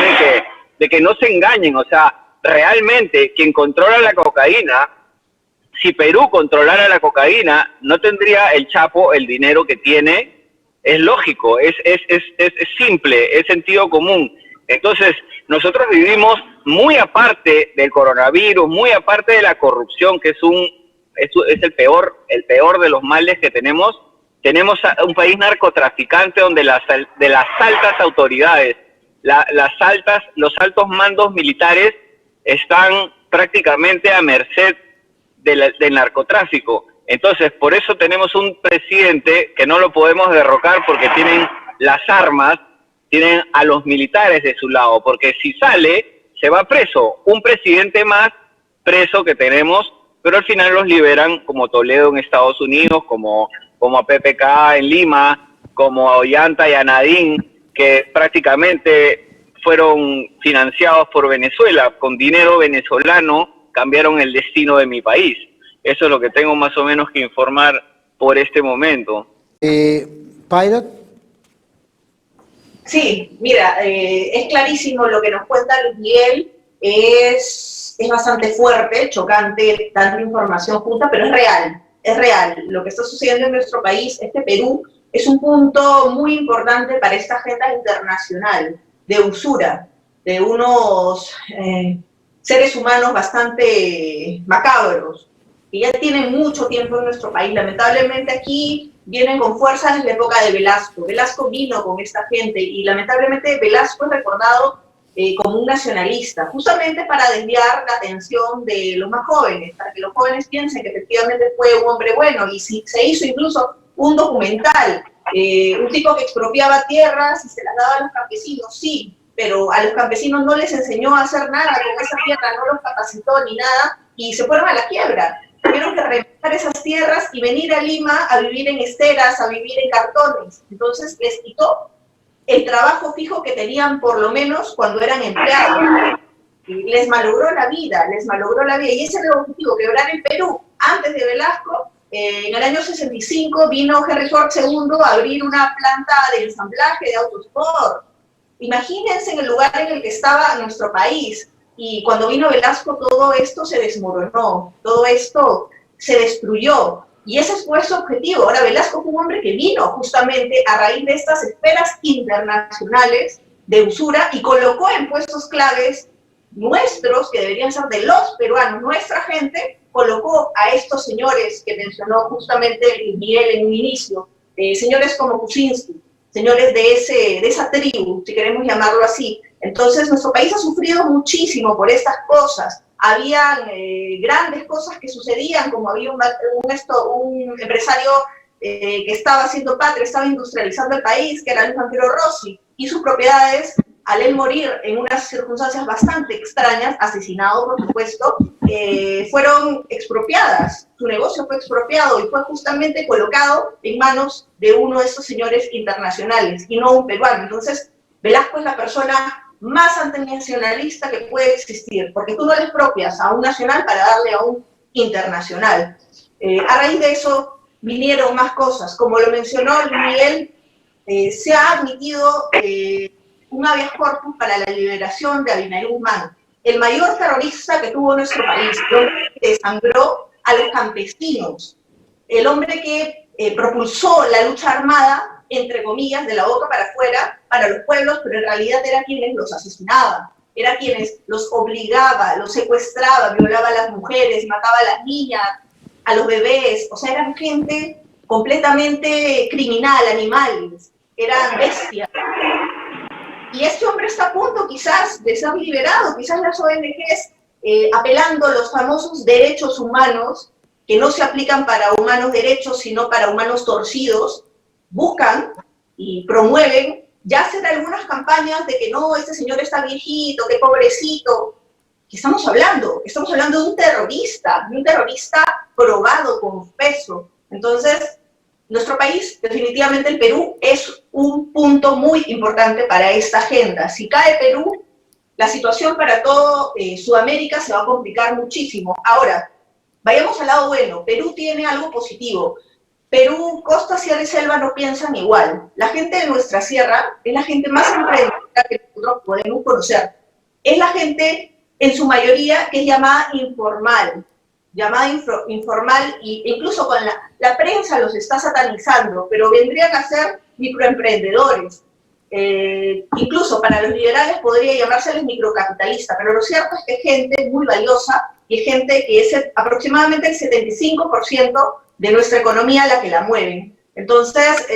de que no se engañen. O sea, realmente quien controla la cocaína, si Perú controlara la cocaína, no tendría el Chapo el dinero que tiene. Es lógico, es simple, es sentido común. Entonces, nosotros vivimos muy aparte del coronavirus, muy aparte de la corrupción, que es el peor de los males que tenemos. Tenemos un país narcotraficante donde de las altas autoridades, los altos mandos militares están prácticamente a merced del narcotráfico. Entonces, por eso tenemos un presidente que no lo podemos derrocar, porque tienen las armas, tienen a los militares de su lado, porque si sale, se va preso. Un presidente más preso que tenemos, pero al final los liberan, como Toledo en Estados Unidos, como a PPK en Lima, como a Ollanta y a Nadine, que prácticamente fueron financiados por Venezuela. Con dinero venezolano cambiaron el destino de mi país. Eso es lo que tengo más o menos que informar por este momento. Pilot. Sí, mira, es clarísimo lo que nos cuenta Luis Miguel, es bastante fuerte, chocante, tanta información junta, pero es real. Lo que está sucediendo en nuestro país, Perú, es un punto muy importante para esta agenda internacional de usura, de unos seres humanos bastante macabros, que ya tienen mucho tiempo en nuestro país. Lamentablemente aquí vienen con fuerza desde la época de Velasco. Velasco vino con esta gente y lamentablemente Velasco es recordado como un nacionalista, justamente para desviar la atención de los más jóvenes, para que los jóvenes piensen que efectivamente fue un hombre bueno. Y se hizo incluso un documental, un tipo que expropiaba tierras y se las daba a los campesinos, sí, pero a los campesinos no les enseñó a hacer nada con esa tierra, no los capacitó ni nada, y se fueron a la quiebra. Tuvieron que reventar esas tierras y venir a Lima a vivir en esteras, a vivir en cartones. Entonces les quitó el trabajo fijo que tenían por lo menos cuando eran empleados. Les malogró la vida, y ese era el objetivo, quebrar el Perú. Antes de Velasco, en el año 65, vino Henry Ford II a abrir una planta de ensamblaje de autosport. Imagínense en el lugar en el que estaba nuestro país. Y cuando vino Velasco, todo esto se desmoronó, todo esto se destruyó. Y ese fue su objetivo. Ahora, Velasco fue un hombre que vino justamente a raíz de estas esferas internacionales de usura y colocó en puestos claves nuestros, que deberían ser de los peruanos, nuestra gente, colocó a estos señores que mencionó justamente Miguel en un inicio, señores como Kuczynski, señores de esa tribu, si queremos llamarlo así. Entonces, nuestro país ha sufrido muchísimo por estas cosas. Había grandes cosas que sucedían, como había un empresario que estaba haciendo patria, estaba industrializando el país, que era Luis Banquero Rossi, y sus propiedades, al él morir en unas circunstancias bastante extrañas, asesinado por supuesto, fueron expropiadas. Su negocio fue expropiado y fue justamente colocado en manos de uno de estos señores internacionales y no un peruano. Entonces, Velasco es la persona más antinacionalista que puede existir, porque tú no le expropias a un nacional para darle a un internacional. A raíz de eso vinieron más cosas. Como lo mencionó Miguel, se ha admitido un habeas corpus para la liberación de Abimael Guzmán, el mayor terrorista que tuvo nuestro país, el hombre que desangró a los campesinos, el hombre que propulsó la lucha armada, entre comillas, de la boca para afuera, para los pueblos, pero en realidad era quienes los asesinaba, era quienes los obligaba, los secuestraba, violaba a las mujeres, mataba a las niñas, a los bebés. O sea, eran gente completamente criminal, animales, eran bestias. Y este hombre está a punto quizás de ser liberado, quizás las ONGs, apelando a los famosos derechos humanos, que no se aplican para humanos derechos, sino para humanos torcidos, buscan y promueven ya hacer algunas campañas de que no, este señor está viejito, qué pobrecito. Estamos hablando de un terrorista probado, confeso, Entonces, nuestro país, definitivamente el Perú, es un punto muy importante para esta agenda. Si cae Perú, la situación para todo Sudamérica se va a complicar muchísimo. Ahora, vayamos al lado bueno. Perú tiene algo positivo. Perú, costa, sierra y selva no piensan igual. La gente de nuestra sierra es la gente más emprendedora que nosotros podemos conocer. Es la gente, en su mayoría, que es llamada informal. E incluso con la prensa los está satanizando, pero vendrían a ser microemprendedores. Incluso para los liberales podría llamárseles microcapitalistas, pero lo cierto es que es gente muy valiosa y es gente que es aproximadamente el 75% de nuestra economía la que la mueven. Entonces,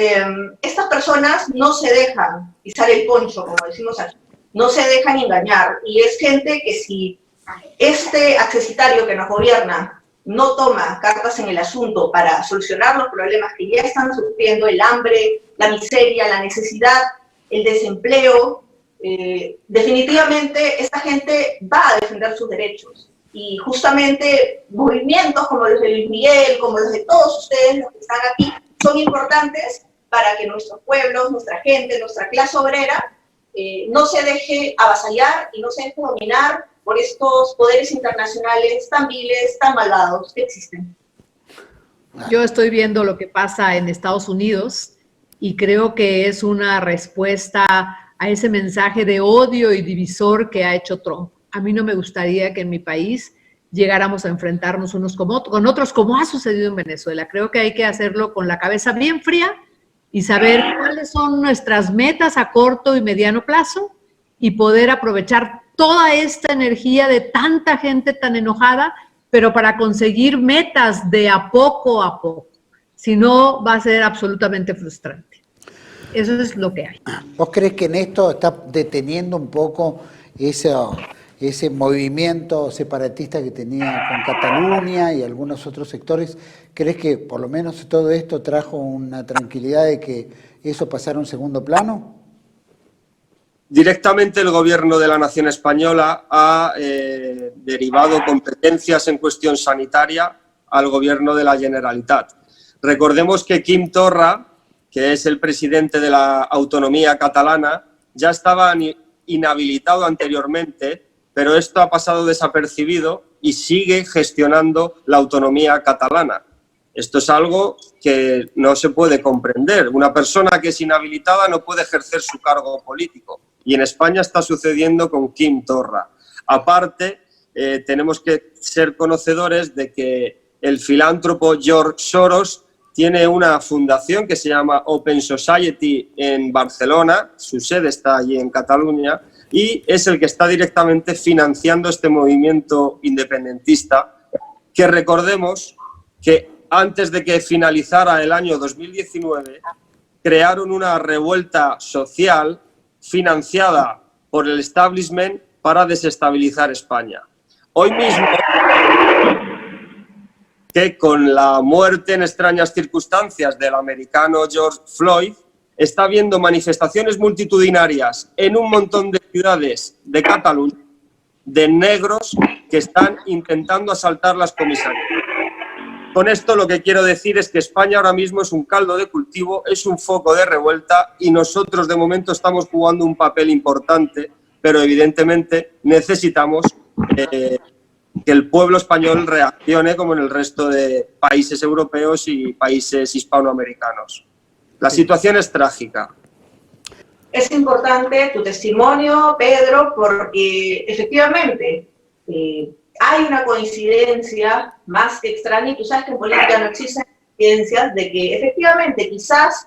estas personas no se dejan pisar el poncho, como decimos aquí, no se dejan engañar, y es gente que si este accesitario que nos gobierna no toma cartas en el asunto para solucionar los problemas que ya están sufriendo, el hambre, la miseria, la necesidad, el desempleo, definitivamente esta gente va a defender sus derechos. Y justamente movimientos como los de Luis Miguel, como los de todos ustedes, los que están aquí, son importantes para que nuestros pueblos, nuestra gente, nuestra clase obrera, no se deje avasallar y no se deje dominar por estos poderes internacionales tan viles, tan malvados que existen. Yo estoy viendo lo que pasa en Estados Unidos y creo que es una respuesta a ese mensaje de odio y divisor que ha hecho Trump. A mí no me gustaría que en mi país llegáramos a enfrentarnos unos con otros, como ha sucedido en Venezuela. Creo que hay que hacerlo con la cabeza bien fría y saber cuáles son nuestras metas a corto y mediano plazo y poder aprovechar toda esta energía de tanta gente tan enojada, pero para conseguir metas de a poco. Si no, va a ser absolutamente frustrante. Eso es lo que hay. ¿Vos crees que en esto está deteniendo un poco ese movimiento separatista que tenía con Cataluña y algunos otros sectores? ¿Crees que por lo menos todo esto trajo una tranquilidad de que eso pasara a un segundo plano? Directamente el gobierno de la nación española ha derivado competencias en cuestión sanitaria al gobierno de la Generalitat. Recordemos que Quim Torra, que es el presidente de la autonomía catalana, ya estaba inhabilitado anteriormente, pero esto ha pasado desapercibido y sigue gestionando la autonomía catalana. Esto es algo que no se puede comprender. Una persona que es inhabilitada no puede ejercer su cargo político. Y en España está sucediendo con Quim Torra. Aparte, tenemos que ser conocedores de que el filántropo George Soros tiene una fundación que se llama Open Society en Barcelona, su sede está allí en Cataluña, y es el que está directamente financiando este movimiento independentista, que recordemos que antes de que finalizara el año 2019, crearon una revuelta social financiada por el establishment para desestabilizar España. Hoy mismo, que con la muerte en extrañas circunstancias del americano George Floyd, está habiendo manifestaciones multitudinarias en un montón de ciudades de Cataluña de negros que están intentando asaltar las comisarías. Con esto lo que quiero decir es que España ahora mismo es un caldo de cultivo, es un foco de revuelta y nosotros de momento estamos jugando un papel importante, pero evidentemente necesitamos que el pueblo español reaccione como en el resto de países europeos y países hispanoamericanos. La situación es trágica. Es importante tu testimonio, Pedro, porque efectivamente hay una coincidencia más que extraña, y tú sabes que en política no existen coincidencias, de que efectivamente quizás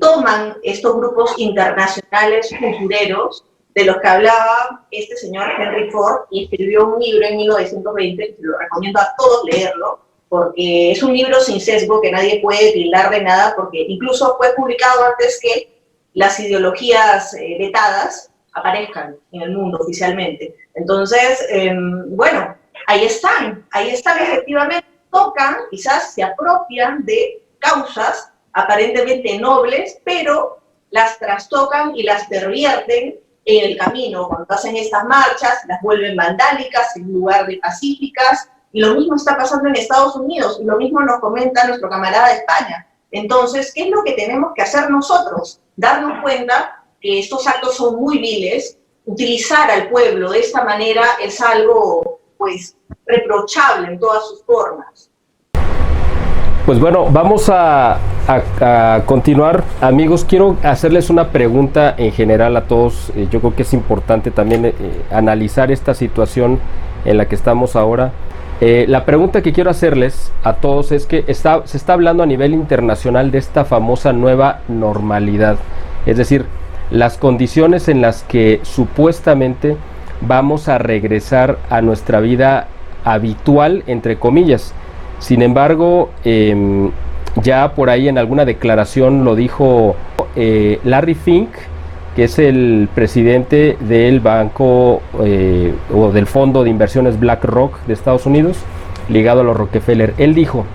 toman estos grupos internacionales usureros de los que hablaba este señor Henry Ford, y escribió un libro en 1920, que lo recomiendo a todos leerlo, porque es un libro sin sesgo que nadie puede tildar de nada, porque incluso fue publicado antes que las ideologías vetadas aparezcan en el mundo oficialmente. Entonces, bueno, ahí están efectivamente, tocan, quizás se apropian de causas aparentemente nobles, pero las trastocan y las pervierten en el camino. Cuando hacen estas marchas, las vuelven vandálicas en lugar de pacíficas, Y lo mismo está pasando en Estados Unidos, y lo mismo nos comenta nuestro camarada de España. Entonces, ¿qué es lo que tenemos que hacer nosotros? Darnos cuenta que estos actos son muy viles. Utilizar al pueblo de esta manera es algo, pues, reprochable en todas sus formas. Pues bueno, vamos a continuar. Amigos, quiero hacerles una pregunta en general a todos. Yo creo que es importante también analizar esta situación en la que estamos ahora. La pregunta que quiero hacerles a todos es que se está hablando a nivel internacional de esta famosa nueva normalidad. Es decir, las condiciones en las que supuestamente vamos a regresar a nuestra vida habitual, entre comillas. Sin embargo, ya por ahí en alguna declaración lo dijo Larry Fink, que es el presidente del banco o del fondo de inversiones BlackRock de Estados Unidos, ligado a los Rockefeller. Él dijo: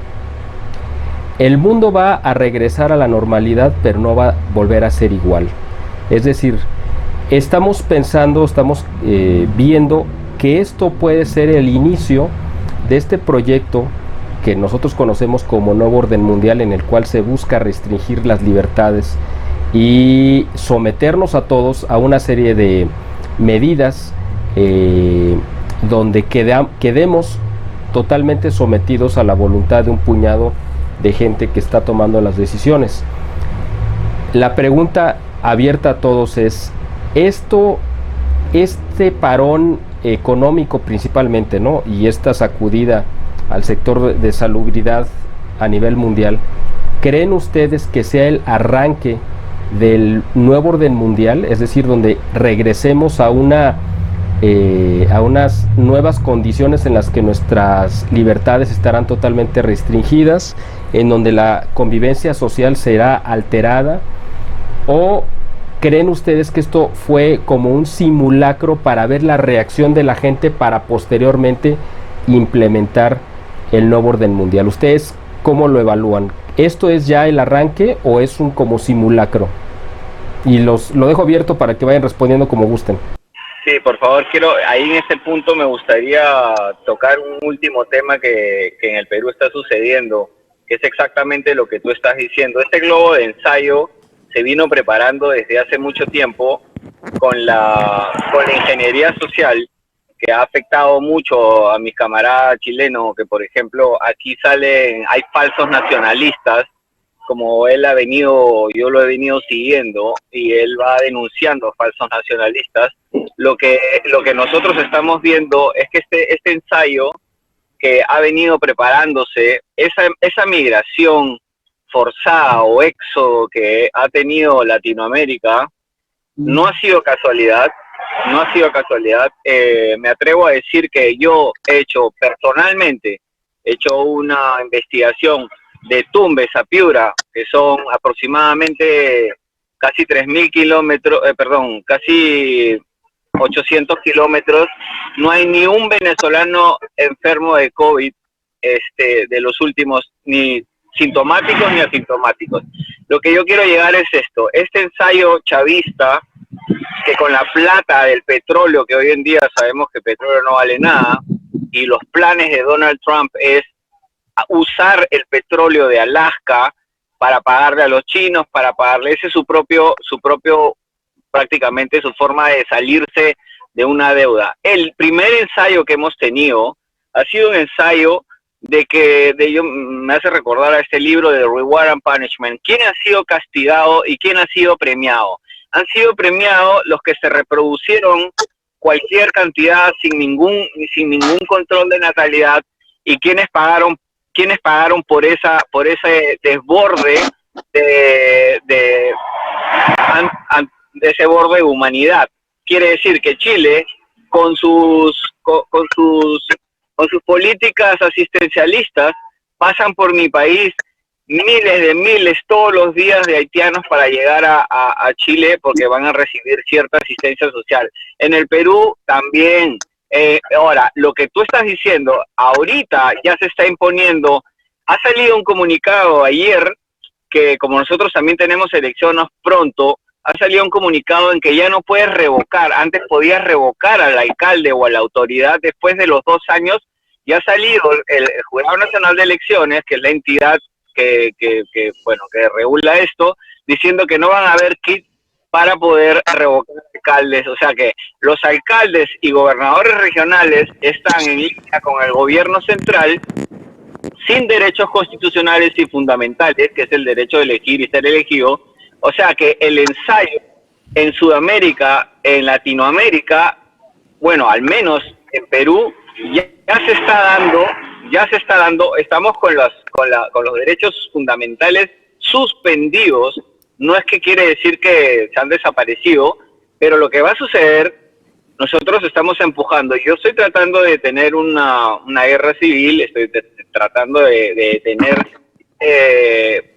el mundo va a regresar a la normalidad, pero no va a volver a ser igual. Es decir, estamos pensando, estamos viendo que esto puede ser el inicio de este proyecto que nosotros conocemos como Nuevo Orden Mundial, en el cual se busca restringir las libertades y someternos a todos a una serie de medidas donde quedemos totalmente sometidos a la voluntad de un puñado de gente que está tomando las decisiones. La pregunta abierta a todos es: este parón económico principalmente, ¿no?, y esta sacudida al sector de salubridad a nivel mundial, ¿creen ustedes que sea el arranque del nuevo orden mundial? Es decir, donde regresemos a unas nuevas condiciones en las que nuestras libertades estarán totalmente restringidas, en donde la convivencia social será alterada. ¿O creen ustedes que esto fue como un simulacro para ver la reacción de la gente para posteriormente implementar el nuevo orden mundial? ¿Ustedes cómo lo evalúan? ¿Esto es ya el arranque o es un como simulacro? Y lo dejo abierto para que vayan respondiendo como gusten. Sí, por favor, ahí en este punto me gustaría tocar un último tema que en el Perú está sucediendo, que es exactamente lo que tú estás diciendo. Este globo de ensayo se vino preparando desde hace mucho tiempo con la ingeniería social, que ha afectado mucho a mis camaradas chilenos, que por ejemplo aquí hay falsos nacionalistas, como yo lo he venido siguiendo, y él va denunciando falsos nacionalistas. Lo que nosotros estamos viendo es que este ensayo que ha venido preparándose, esa migración forzada o éxodo que ha tenido Latinoamérica, no ha sido casualidad. Me atrevo a decir que yo personalmente he hecho una investigación de Tumbes a Piura, que son aproximadamente casi 3.000 kilómetros, casi 800 kilómetros. No hay ni un venezolano enfermo de COVID de los últimos, ni sintomáticos ni asintomáticos. Lo que yo quiero llegar es esto: este ensayo chavista, que con la plata del petróleo, que hoy en día sabemos que el petróleo no vale nada, y los planes de Donald Trump es usar el petróleo de Alaska para pagarle a los chinos, para pagarle, ese es su propio, prácticamente su forma de salirse de una deuda. El primer ensayo que hemos tenido ha sido un ensayo me hace recordar a este libro de Reward and Punishment. ¿Quién ha sido castigado y quién ha sido premiado? Han sido premiados los que se reproducieron cualquier cantidad sin ningún control de natalidad, y quienes pagaron por ese desborde de ese borde de humanidad. Quiere decir que Chile, con sus políticas asistencialistas, pasan por mi país miles todos los días de haitianos para llegar a Chile, porque van a recibir cierta asistencia social. En el Perú también. Ahora, lo que tú estás diciendo, ahorita ya se está imponiendo. Ha salido un comunicado ayer, que como nosotros también tenemos elecciones pronto, ha salido un comunicado en que ya no puedes revocar. Antes podías revocar al alcalde o a la autoridad después de los 2 años ya ha salido el Jurado Nacional de Elecciones, que es la entidad que regula esto, diciendo que no van a haber kits para poder revocar alcaldes. O sea que los alcaldes y gobernadores regionales están en línea con el gobierno central sin derechos constitucionales y fundamentales, que es el derecho de elegir y ser elegido. O sea que el ensayo en Sudamérica, en Latinoamérica, bueno, al menos en Perú, ya se está dando, estamos con los derechos fundamentales suspendidos. No es que quiere decir que se han desaparecido, pero lo que va a suceder, nosotros estamos empujando. Yo estoy tratando de tener una guerra civil, estoy tratando de tener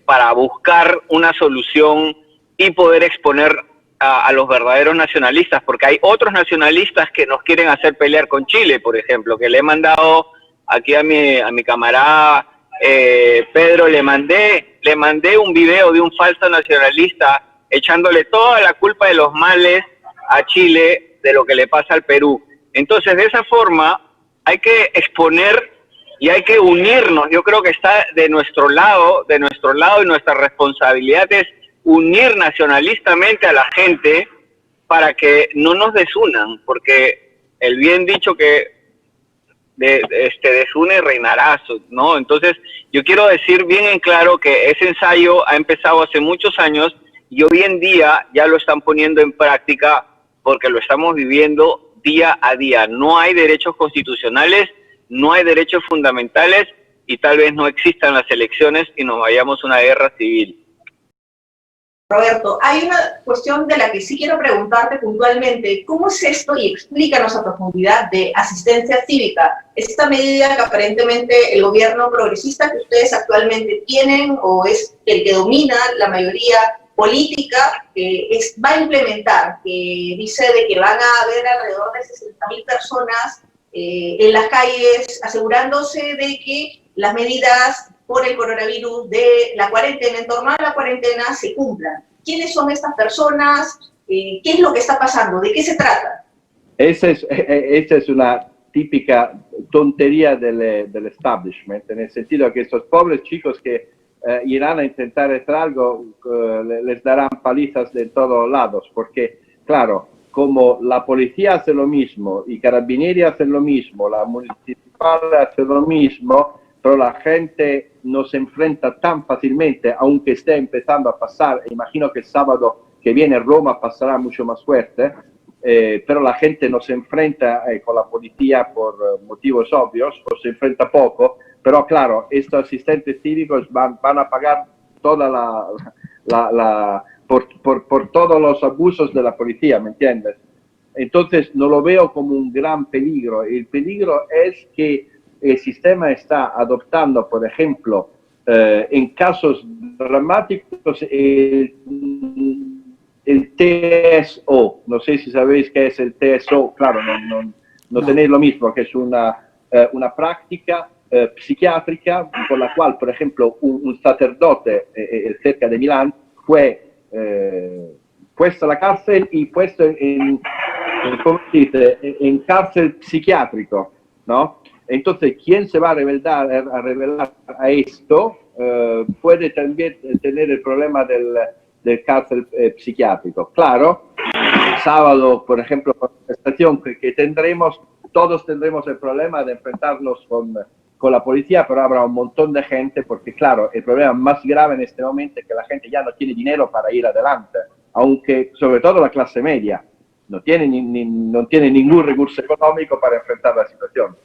para buscar una solución y poder exponer a los verdaderos nacionalistas, porque hay otros nacionalistas que nos quieren hacer pelear con Chile, por ejemplo, que le he mandado aquí a mi camarada Pedro, le mandé un video de un falso nacionalista echándole toda la culpa de los males a Chile de lo que le pasa al Perú. Entonces, de esa forma, hay que exponer y hay que unirnos. Yo creo que está de nuestro lado, y nuestra responsabilidad es unir nacionalistamente a la gente para que no nos desunan, porque el bien dicho que desune reinará, ¿no? Entonces, yo quiero decir bien en claro que ese ensayo ha empezado hace muchos años y hoy en día ya lo están poniendo en práctica porque lo estamos viviendo día a día. No hay derechos constitucionales, no hay derechos fundamentales y tal vez no existan las elecciones y nos vayamos a una guerra civil. Roberto, hay una cuestión de la que sí quiero preguntarte puntualmente. ¿Cómo es esto? Y explícanos a profundidad de asistencia cívica. ¿Esta medida que aparentemente el gobierno progresista que ustedes actualmente tienen o es el que domina la mayoría política va a implementar, que dice de que van a haber alrededor de 60.000 personas en las calles asegurándose de que las medidas por el coronavirus de la cuarentena, en torno a la cuarentena, se cumplan? ¿Quiénes son estas personas? ¿Qué es lo que está pasando? ¿De qué se trata? Esa es una típica tontería del establishment, en el sentido que estos pobres chicos que irán a intentar hacer algo, les darán palizas de todos lados, porque, claro, como la policía hace lo mismo, y Carabinieri hace lo mismo, la municipal hace lo mismo, pero la gente no se enfrenta tan fácilmente, aunque esté empezando a pasar. Imagino que el sábado que viene Roma pasará mucho más fuerte, pero la gente no se enfrenta con la policía por motivos obvios, o se enfrenta poco, pero claro, estos asistentes cívicos van a pagar toda por todos los abusos de la policía, ¿me entiendes? Entonces no lo veo como un gran peligro. El peligro es que el sistema está adoptando, por ejemplo, en casos dramáticos, el TSO. No sé si sabéis qué es el TSO. Claro, no tenéis lo mismo, que es una práctica psiquiátrica por la cual, por ejemplo, un sacerdote cerca de Milán fue puesto a la cárcel y puesto en cárcel psiquiátrico, ¿no? Entonces, ¿quién se va a revelar a esto? Puede también tener el problema del cárcel psiquiátrico. Claro, el sábado, por ejemplo, con la estación que tendremos, todos tendremos el problema de enfrentarnos con la policía, pero habrá un montón de gente, porque claro, el problema más grave en este momento es que la gente ya no tiene dinero para ir adelante, aunque sobre todo la clase media no tiene ningún recurso económico para enfrentar la situación.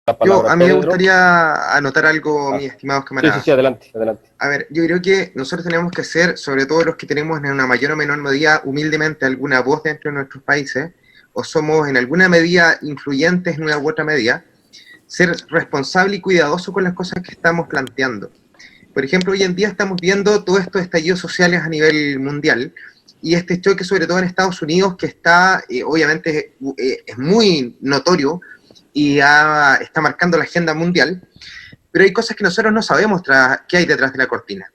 A mí me gustaría anotar algo, mis estimados camaradas. Sí, adelante. A ver, yo creo que nosotros tenemos que ser, sobre todo los que tenemos en una mayor o menor medida, humildemente, alguna voz dentro de nuestros países, o somos en alguna medida influyentes en una u otra medida, ser responsable y cuidadoso con las cosas que estamos planteando. Por ejemplo, hoy en día estamos viendo todos estos estallidos sociales a nivel mundial, y este choque, sobre todo en Estados Unidos, que está, obviamente, es muy notorio, y está marcando la agenda mundial, pero hay cosas que nosotros no sabemos qué hay detrás de la cortina.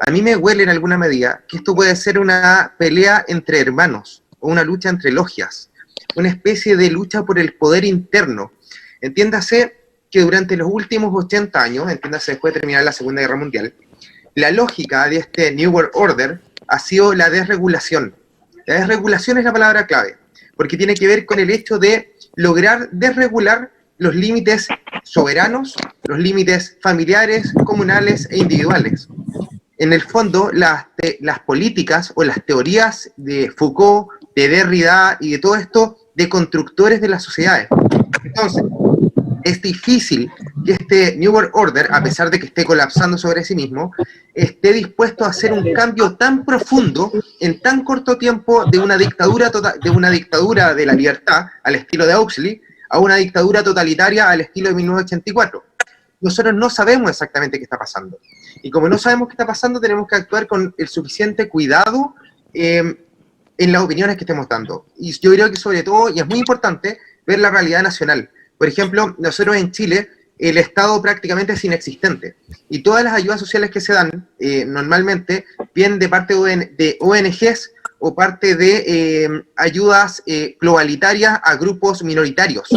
A mí me huele en alguna medida que esto puede ser una pelea entre hermanos, o una lucha entre logias, una especie de lucha por el poder interno. Entiéndase que durante los últimos 80 años, entiéndase después de terminar la Segunda Guerra Mundial, la lógica de este New World Order ha sido la desregulación. La desregulación es la palabra clave, porque tiene que ver con el hecho de lograr desregular los límites soberanos, los límites familiares, comunales e individuales. En el fondo, las políticas o las teorías de Foucault, de Derrida y de todo esto, de constructores de las sociedades. Entonces, es difícil que este New World Order, a pesar de que esté colapsando sobre sí mismo, esté dispuesto a hacer un cambio tan profundo en tan corto tiempo de una dictadura de la libertad, al estilo de Huxley, a una dictadura totalitaria al estilo de 1984. Nosotros no sabemos exactamente qué está pasando. Y como no sabemos qué está pasando, tenemos que actuar con el suficiente cuidado en las opiniones que estemos dando. Y yo creo que sobre todo, y es muy importante, ver la realidad nacional. Por ejemplo, nosotros en Chile, el Estado prácticamente es inexistente. Y todas las ayudas sociales que se dan, normalmente, vienen de parte de ONGs o parte de ayudas globalitarias a grupos minoritarios.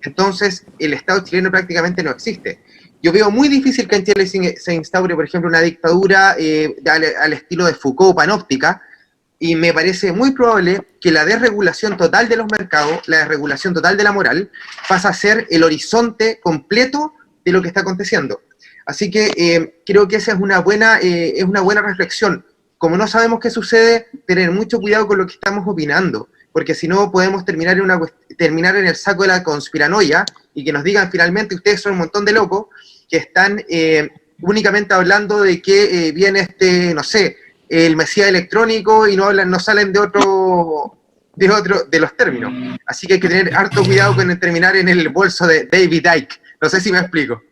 Entonces, el Estado chileno prácticamente no existe. Yo veo muy difícil que en Chile se instaure, por ejemplo, una dictadura al estilo de Foucault panóptica, y me parece muy probable que la desregulación total de los mercados, la desregulación total de la moral, pasa a ser el horizonte completo de lo que está aconteciendo. Así que creo que esa es una buena reflexión. Como no sabemos qué sucede, tener mucho cuidado con lo que estamos opinando, porque si no podemos terminar en el saco de la conspiranoia y que nos digan finalmente ustedes son un montón de locos que están únicamente hablando de que viene no sé, el Mesías electrónico y no salen de los términos. Así que hay que tener harto cuidado con terminar en el bolso de David Icke. No sé si me explico.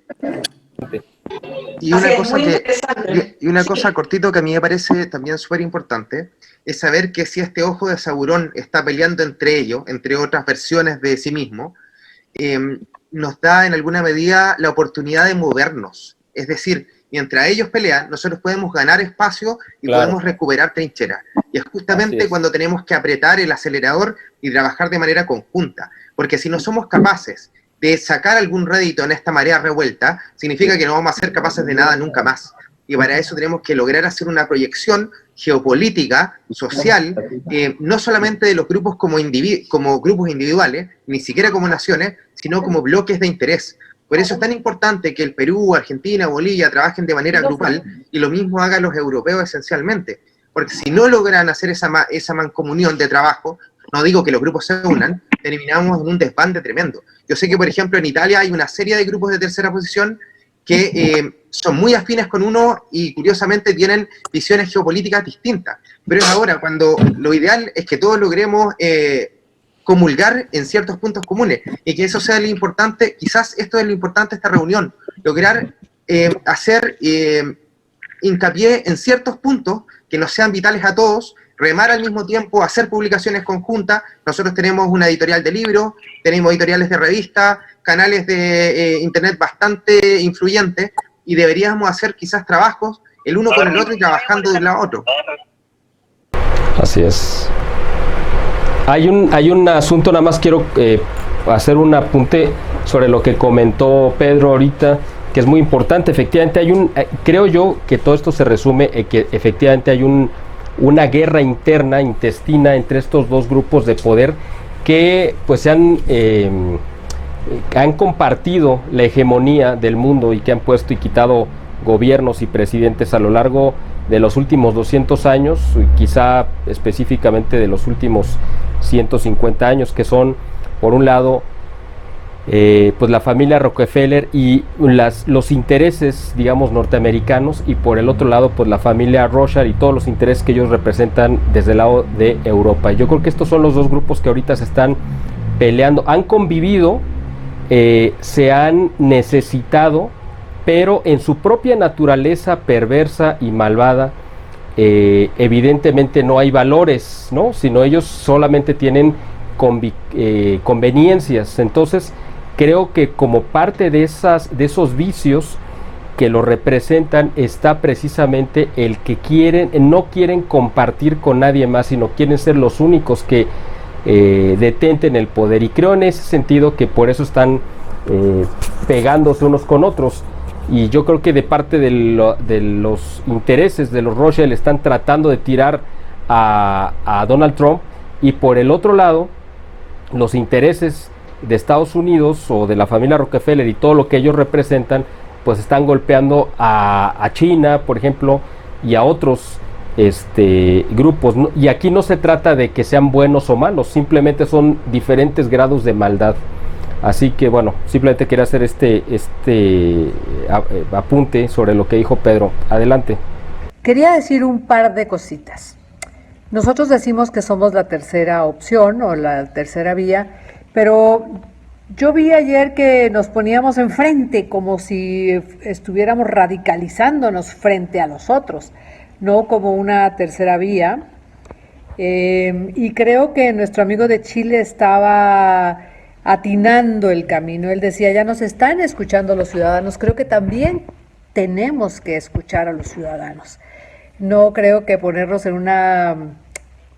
Y una cosa cortito que a mí me parece también súper importante es saber que si este ojo de Sauron está peleando entre ellos, entre otras versiones de sí mismo, nos da en alguna medida la oportunidad de movernos. Es decir, mientras ellos pelean, nosotros podemos ganar espacio y podemos recuperar trincheras. Y es justamente cuando tenemos que apretar el acelerador y trabajar de manera conjunta. Porque si no somos capaces de sacar algún rédito en esta marea revuelta, significa que no vamos a ser capaces de nada nunca más. Y para eso tenemos que lograr hacer una proyección geopolítica, social, no solamente de los grupos como grupos individuales, ni siquiera como naciones, sino como bloques de interés. Por eso es tan importante que el Perú, Argentina, Bolivia trabajen de manera grupal y lo mismo hagan los europeos esencialmente. Porque si no logran hacer esa mancomunión de trabajo, no digo que los grupos se unan, terminamos en un desbande tremendo. Yo sé que, por ejemplo, en Italia hay una serie de grupos de tercera posición que son muy afines con uno y curiosamente tienen visiones geopolíticas distintas. Pero es ahora cuando lo ideal es que todos logremos comulgar en ciertos puntos comunes y que eso sea lo importante. Quizás esto es lo importante de esta reunión, lograr hacer hincapié en ciertos puntos que nos sean vitales a todos, remar al mismo tiempo, hacer publicaciones conjuntas. Nosotros tenemos una editorial de libros, tenemos editoriales de revistas, canales de internet bastante influyentes, y deberíamos hacer quizás trabajos el uno con el otro y trabajando de un lado a otro. Así es. Hay un asunto, nada más quiero hacer un apunte sobre lo que comentó Pedro ahorita, que es muy importante. Efectivamente creo yo que todo esto se resume en que efectivamente hay una guerra interna, intestina entre estos dos grupos de poder que pues han compartido la hegemonía del mundo y que han puesto y quitado gobiernos y presidentes a lo largo de los últimos 200 años, quizá específicamente de los últimos 150 años, que son, por un lado, pues la familia Rockefeller y los intereses, digamos, norteamericanos, y por el otro lado, pues la familia Rothschild y todos los intereses que ellos representan desde el lado de Europa. Y yo creo que estos son los dos grupos que ahorita se están peleando, han convivido, se han necesitado, pero en su propia naturaleza perversa y malvada, evidentemente no hay valores, ¿no? Sino ellos solamente tienen conveniencias. Entonces creo que como parte de esos vicios que lo representan está precisamente el que no quieren compartir con nadie más, sino quieren ser los únicos que detente en el poder, y creo en ese sentido que por eso están pegándose unos con otros. Y yo creo que de parte de los intereses de los Rothschild están tratando de tirar a Donald Trump, y por el otro lado los intereses de Estados Unidos o de la familia Rockefeller y todo lo que ellos representan, pues están golpeando a China, por ejemplo, y a otros grupos, ¿no? Y aquí no se trata de que sean buenos o malos, simplemente son diferentes grados de maldad. Así que bueno, simplemente quería hacer apunte sobre lo que dijo Pedro. Adelante. Quería decir un par de cositas. Nosotros decimos que somos la tercera opción o la tercera vía, pero yo vi ayer que nos poníamos enfrente como si estuviéramos radicalizándonos frente a los otros, no como una tercera vía. Y creo que nuestro amigo de Chile estaba atinando el camino. Él decía, ya nos están escuchando los ciudadanos, creo que también tenemos que escuchar a los ciudadanos. No creo que ponernos en una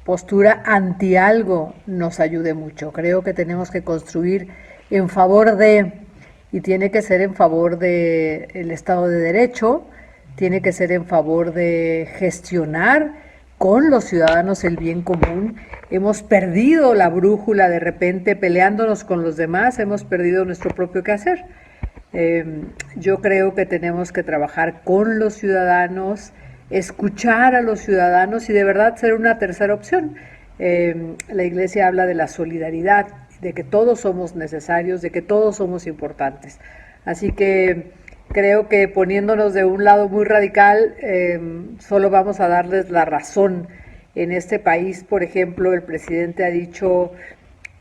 postura anti algo nos ayude mucho. Creo que tenemos que construir en favor de, y tiene que ser en favor del Estado de Derecho, tiene que ser en favor de gestionar con los ciudadanos el bien común. Hemos perdido la brújula de repente peleándonos con los demás, hemos perdido nuestro propio quehacer. Yo creo que tenemos que trabajar con los ciudadanos, escuchar a los ciudadanos y de verdad ser una tercera opción. La Iglesia habla de la solidaridad, de que todos somos necesarios, de que todos somos importantes. Así que creo que poniéndonos de un lado muy radical, solo vamos a darles la razón. En este país, por ejemplo, el presidente ha dicho,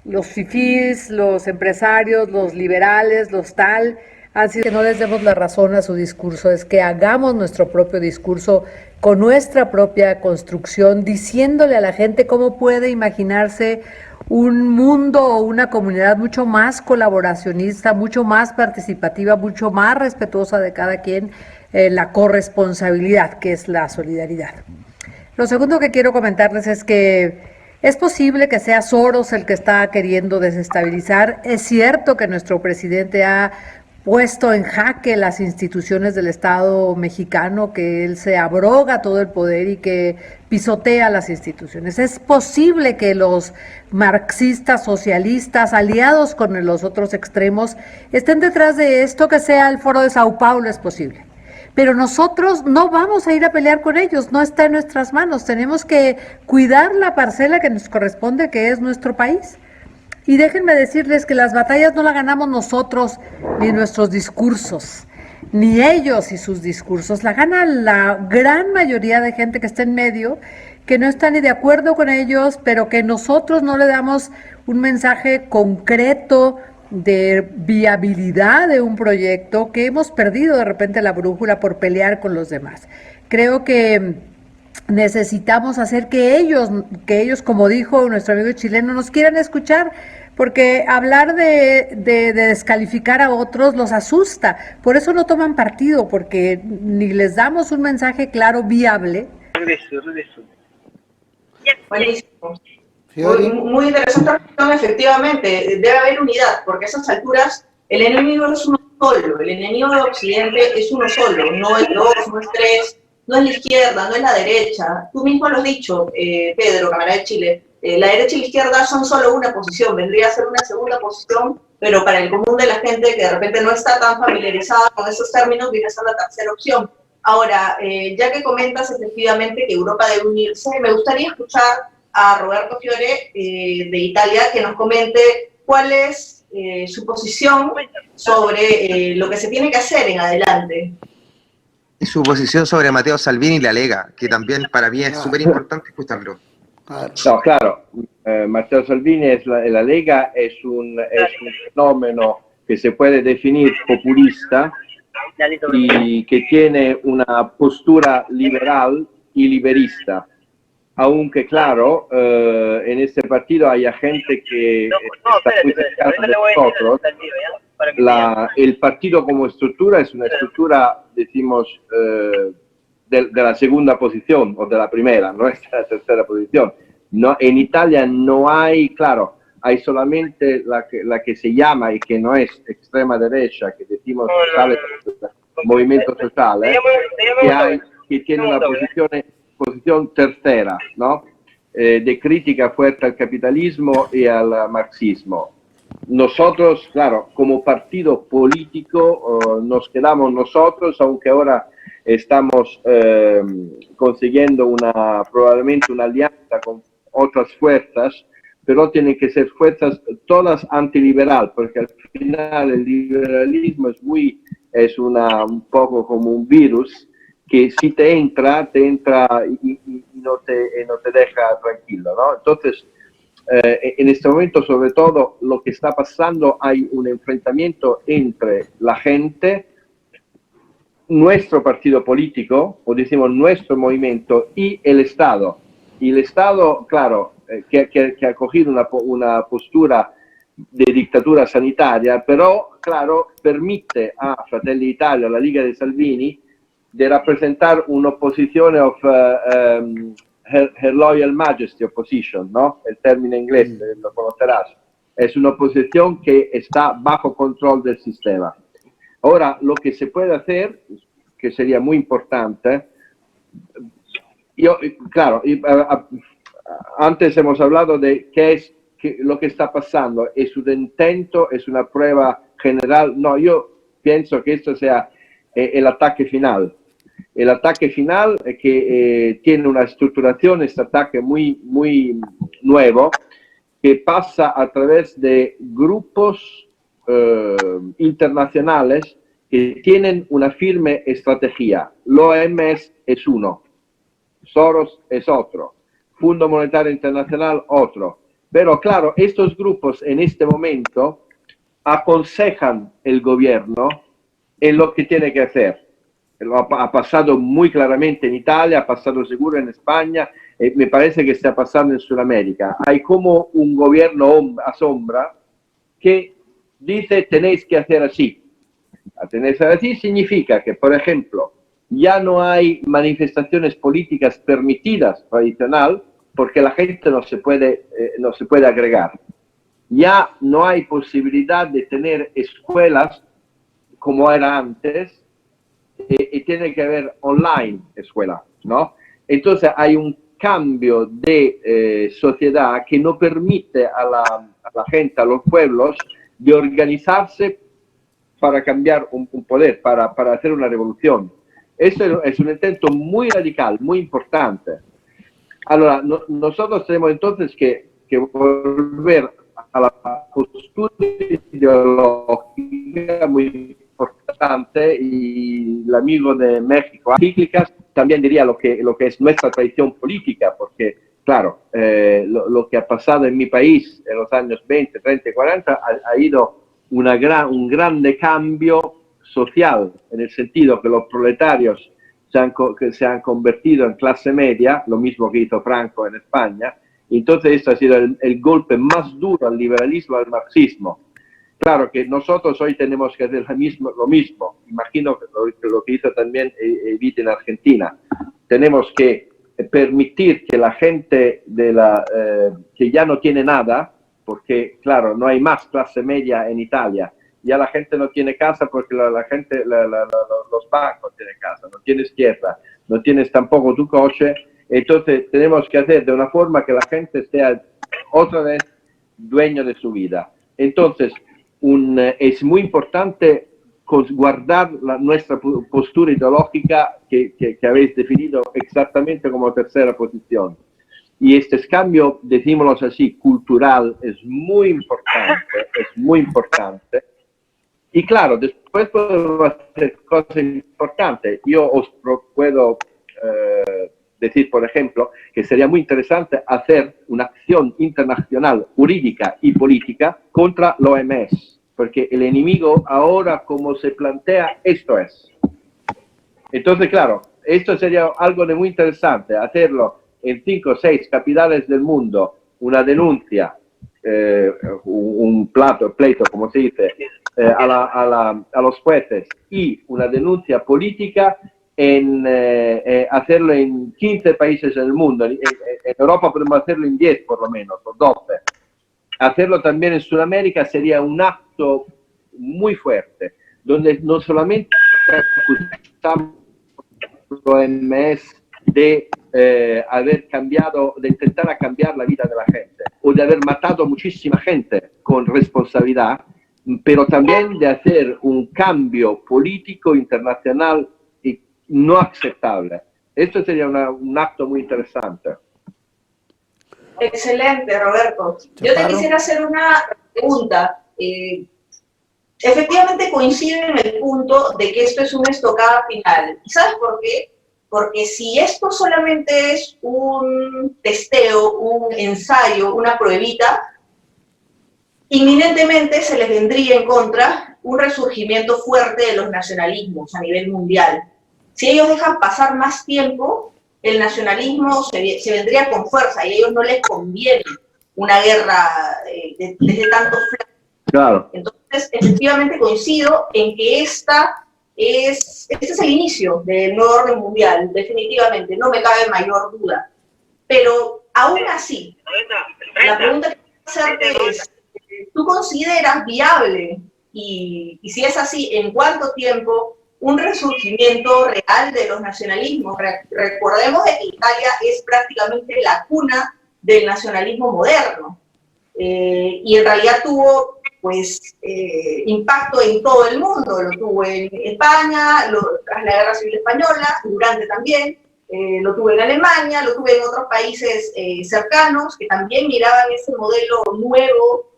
los fifís, los empresarios, los liberales, los tal, así que no les demos la razón a su discurso, es que hagamos nuestro propio discurso con nuestra propia construcción, diciéndole a la gente cómo puede imaginarse un mundo o una comunidad mucho más colaboracionista, mucho más participativa, mucho más respetuosa de cada quien, la corresponsabilidad, que es la solidaridad. Lo segundo que quiero comentarles es que es posible que sea Soros el que está queriendo desestabilizar. Es cierto que nuestro presidente ha puesto en jaque las instituciones del Estado mexicano, que él se abroga todo el poder y que pisotea las instituciones. Es posible que los marxistas, socialistas, aliados con los otros extremos, estén detrás de esto, que sea el Foro de Sao Paulo, es posible. Pero nosotros no vamos a ir a pelear con ellos, no está en nuestras manos. Tenemos que cuidar la parcela que nos corresponde, que es nuestro país. Y déjenme decirles que las batallas no las ganamos nosotros ni nuestros discursos, ni ellos y sus discursos. La gana la gran mayoría de gente que está en medio, que no está ni de acuerdo con ellos, pero que nosotros no le damos un mensaje concreto de viabilidad de un proyecto, que hemos perdido de repente la brújula por pelear con los demás. Creo que necesitamos hacer que ellos, como dijo nuestro amigo chileno, nos quieran escuchar, porque hablar de descalificar a otros los asusta. Por eso no toman partido, porque ni les damos un mensaje claro, viable. Buenísimo. Muy interesante, efectivamente, debe haber unidad, porque a esas alturas el enemigo no es uno solo, el enemigo de Occidente es uno solo, no es dos, no es tres, no es la izquierda, no es la derecha. Tú mismo lo has dicho, Pedro, camarada de Chile, la derecha y la izquierda son solo una posición, vendría a ser una segunda posición, pero para el común de la gente que de repente no está tan familiarizada con esos términos, viene a ser la tercera opción. Ahora, ya que comentas efectivamente que Europa debe unirse, me gustaría escuchar a Roberto Fiore de Italia, que nos comente cuál es su posición sobre lo que se tiene que hacer en adelante. Y su posición sobre Matteo Salvini y la Lega, que también para mí es súper importante escucharlo. No, claro, Matteo Salvini la Lega es un fenómeno que se puede definir populista y que tiene una postura liberal y liberista. Aunque, claro, en este partido hay gente que está muy cercana de nosotros. El partido como estructura es una estructura, decimos, de la segunda posición o de la primera, no es la tercera posición. No, en Italia no hay, claro, hay solamente la que se llama y que no es extrema derecha, que decimos sociales, movimiento social, que tiene una posición tercera, ¿no? De crítica fuerte al capitalismo y al marxismo. Nosotros, claro, como partido político nos quedamos nosotros, aunque ahora estamos consiguiendo probablemente una alianza con otras fuerzas, pero tienen que ser fuerzas todas antiliberal, porque al final el liberalismo es un poco como un virus que si te entra y no te deja tranquilo, ¿no? Entonces, en este momento, sobre todo, lo que está pasando, hay un enfrentamiento entre la gente, nuestro partido político, o decimos nuestro movimiento, y el Estado. Y el Estado, claro, que ha cogido una postura de dictadura sanitaria, pero, claro, permite a Fratelli d'Italia, la Liga de Salvini, de representar un'opposizione of her Loyal Majesty Opposition, ¿no? El término inglés, lo conocerás. Es una oposición que está bajo control del sistema. Ahora, lo que se puede hacer, que sería muy importante, claro, antes hemos hablado de qué es lo que está pasando. ¿Es un intento? ¿Es una prueba general? No, yo pienso que esto sea el ataque final. El ataque final que tiene una estructuración, este ataque muy nuevo, que pasa a través de grupos internacionales que tienen una firme estrategia. L'OMS es uno, Soros es otro, Fondo Monetario Internacional otro. Pero claro, estos grupos en este momento aconsejan el gobierno en lo que tiene que hacer. Ha pasado muy claramente en Italia, ha pasado seguro en España, me parece que está pasando en Sudamérica. Hay como un gobierno a sombra que dice tenéis que hacer así. Tenéis que hacer así significa que, por ejemplo, ya no hay manifestaciones políticas permitidas tradicional porque la gente no se puede agregar. Ya no hay posibilidad de tener escuelas como era antes, y tiene que haber online escuela, ¿no? Entonces hay un cambio de sociedad que no permite a la gente, a los pueblos, de organizarse para cambiar un poder, para hacer una revolución. Eso es un intento muy radical, muy importante. Ahora, nosotros tenemos entonces que volver a la postura ideológica muy importante, y el amigo de México, cíclicas, también diría lo que es nuestra tradición política, porque, claro, lo que ha pasado en mi país en los años 20, 30 y 40 ha ido un grande cambio social, en el sentido que los proletarios se han convertido en clase media, lo mismo que hizo Franco en España. Entonces, esto ha sido el golpe más duro al liberalismo, al marxismo. Claro que nosotros hoy tenemos que hacer lo mismo. Imagino que lo que hizo también Evita en Argentina. Tenemos que permitir que la gente que ya no tiene nada, porque claro, no hay más clase media en Italia, ya la gente no tiene casa porque los bancos tienen casa, no tienes tierra, no tienes tampoco tu coche. Entonces tenemos que hacer de una forma que la gente sea otra vez dueño de su vida. Entonces es muy importante guardar nuestra postura ideológica que habéis definido exactamente como tercera posición. Y este cambio, decímoslo así, cultural es muy importante. Y claro, después podemos hacer cosas importantes. Yo os puedo decir, por ejemplo, que sería muy interesante hacer una acción internacional jurídica y política contra la OMS, porque el enemigo ahora, como se plantea, esto es. Entonces, claro, esto sería algo de muy interesante, hacerlo en 5 o 6 capitales del mundo, una denuncia, un pleito, como se dice, a los jueces, y una denuncia política en hacerlo en 15 países en el mundo. En Europa podemos hacerlo en 10 por lo menos, o 12. Hacerlo también en Sudamérica sería un acto muy fuerte, donde no solamente acusamos a OMS de haber cambiado, de intentar cambiar la vida de la gente, o de haber matado a muchísima gente con responsabilidad, pero también de hacer un cambio político internacional no aceptable. Esto sería un acto muy interesante. Excelente, Roberto. Yo te quisiera hacer una pregunta. Efectivamente coincide en el punto de que esto es una estocada final. ¿Y sabes por qué? Porque si esto solamente es un testeo, un ensayo, una pruebita, inminentemente se les vendría en contra un resurgimiento fuerte de los nacionalismos a nivel mundial. Si ellos dejan pasar más tiempo, el nacionalismo se vendría con fuerza y a ellos no les conviene una guerra desde tantos flancos. Claro. Entonces, efectivamente coincido en que este es el inicio del nuevo orden mundial, definitivamente, no me cabe mayor duda. Pero aún así, la pregunta que quiero hacerte es, ¿tú consideras viable, y si es así, en cuánto tiempo, un resurgimiento real de los nacionalismos? Recordemos que Italia es prácticamente la cuna del nacionalismo moderno, y en realidad tuvo pues impacto en todo el mundo. Lo tuvo en España, tras la Guerra Civil Española, durante también, lo tuvo en Alemania, lo tuvo en otros países cercanos que también miraban ese modelo nuevo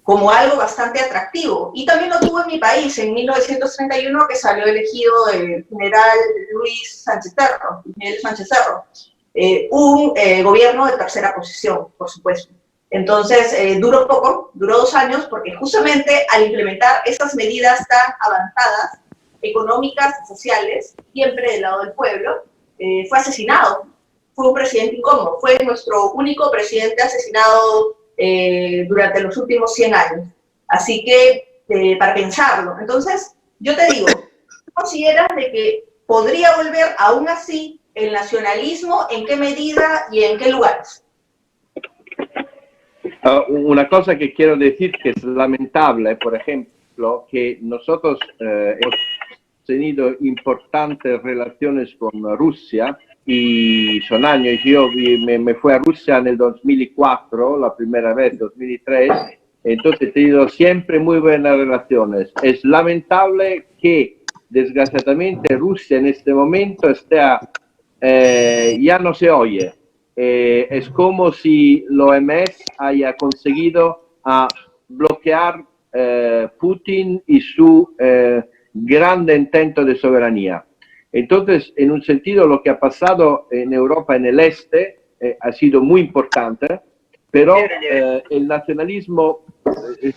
como algo bastante atractivo. Y también lo tuvo en mi país, en 1931, que salió elegido el general Luis Sánchez Cerro, Miguel Sánchez Cerro, un gobierno de tercera posición, por supuesto. Entonces, duró poco, duró 2 años, porque justamente al implementar esas medidas tan avanzadas, económicas y sociales, siempre del lado del pueblo, fue asesinado. Fue un presidente incómodo, fue nuestro único presidente asesinado durante los últimos 100 años. Así que, para pensarlo. Entonces, yo te digo, ¿tú consideras de que podría volver aún así el nacionalismo? ¿En qué medida y en qué lugares? Una cosa que quiero decir que es lamentable, por ejemplo, que nosotros hemos tenido importantes relaciones con Rusia y son años. Yo me fui a Rusia en el 2004, la primera vez, 2003, entonces he tenido siempre muy buenas relaciones. Es lamentable que, desgraciadamente, Rusia en este momento ya no se oye. Es como si la OMS haya conseguido bloquear Putin y su gran intento de soberanía. Entonces, en un sentido, lo que ha pasado en Europa, en el este, ha sido muy importante, pero el nacionalismo,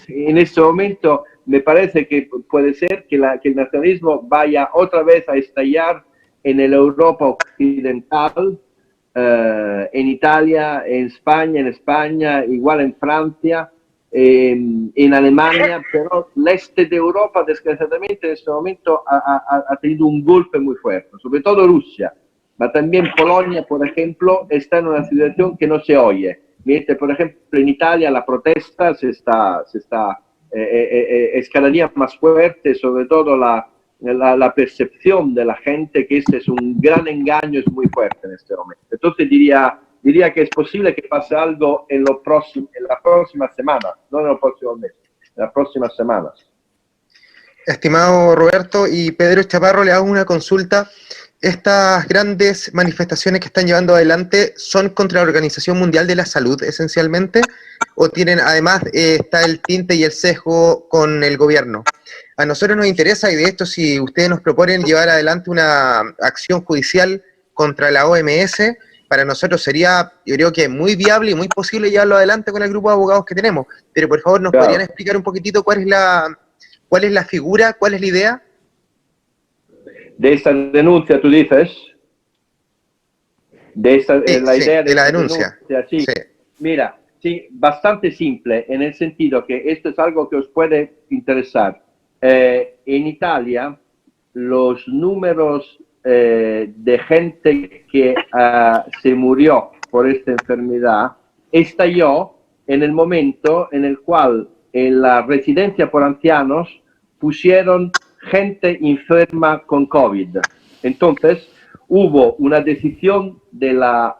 en este momento, me parece que puede ser que el nacionalismo vaya otra vez a estallar en el Europa occidental, en Italia, en España, igual en Francia, en Alemania, pero el este de Europa, desgraciadamente, en este momento ha tenido un golpe muy fuerte, sobre todo Rusia, pero también Polonia, por ejemplo, está en una situación que no se oye. Por ejemplo, en Italia la protesta es cada día más fuerte, sobre todo la percepción de la gente que este es un gran engaño, es muy fuerte en este momento. Entonces diría que es posible que pase algo en la próxima semana, no en los próximos meses, en las próximas semanas. Estimado Roberto y Pedro Chaparro, le hago una consulta. ¿Estas grandes manifestaciones que están llevando adelante son contra la Organización Mundial de la Salud esencialmente? ¿O tienen además está el tinte y el sesgo con el gobierno? A nosotros nos interesa, y de hecho si ustedes nos proponen llevar adelante una acción judicial contra la OMS, para nosotros sería, yo creo que muy viable y muy posible llevarlo adelante con el grupo de abogados que tenemos. Pero por favor, ¿nos podrían explicar un poquitito cuál es la figura, cuál es la idea? De esta denuncia, tú dices. La idea de la denuncia. Sí. Sí. Mira, sí, bastante simple, en el sentido que esto es algo que os puede interesar. En Italia, los números de gente que se murió por esta enfermedad estalló en el momento en el cual en la residencia por ancianos pusieron gente enferma con COVID. Entonces, hubo una decisión de la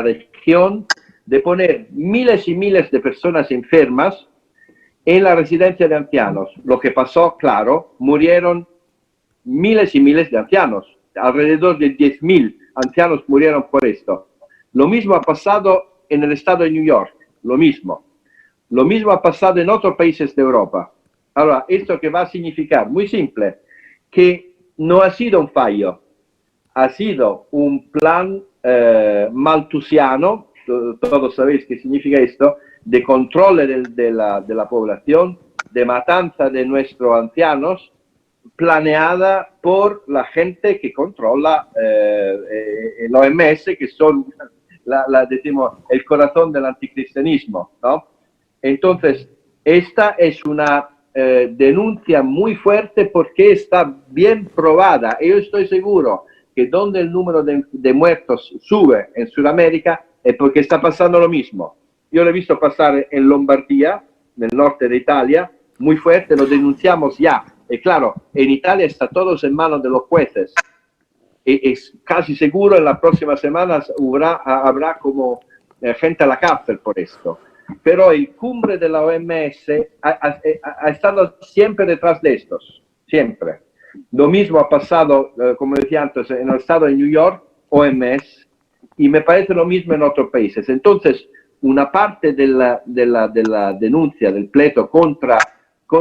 región de poner miles y miles de personas enfermas en la residencia de ancianos. Lo que pasó, claro, murieron miles y miles de ancianos. Alrededor de 10.000 ancianos murieron por esto. Lo mismo ha pasado en el estado de New York, lo mismo. Lo mismo ha pasado en otros países de Europa. Ahora, ¿esto qué va a significar? Muy simple, que no ha sido un fallo, ha sido un plan malthusiano, todos sabéis qué significa esto, de control de la población, de matanza de nuestros ancianos, planeada por la gente que controla el OMS, que son, decimos, el corazón del anticristianismo, ¿no? Entonces, esta es una denuncia muy fuerte porque está bien probada. Yo estoy seguro que donde el número de muertos sube en Sudamérica es porque está pasando lo mismo. Yo lo he visto pasar en Lombardía, en el norte de Italia, muy fuerte, lo denunciamos ya. Y claro, en Italia está todo en manos de los jueces. Y es casi seguro en las próximas semanas habrá como gente a la cárcel por esto. Pero el cumbre de la OMS ha estado siempre detrás de estos, siempre. Lo mismo ha pasado, como decía antes, en el estado de New York, OMS, y me parece lo mismo en otros países. Entonces, una parte de la denuncia, del pleito contra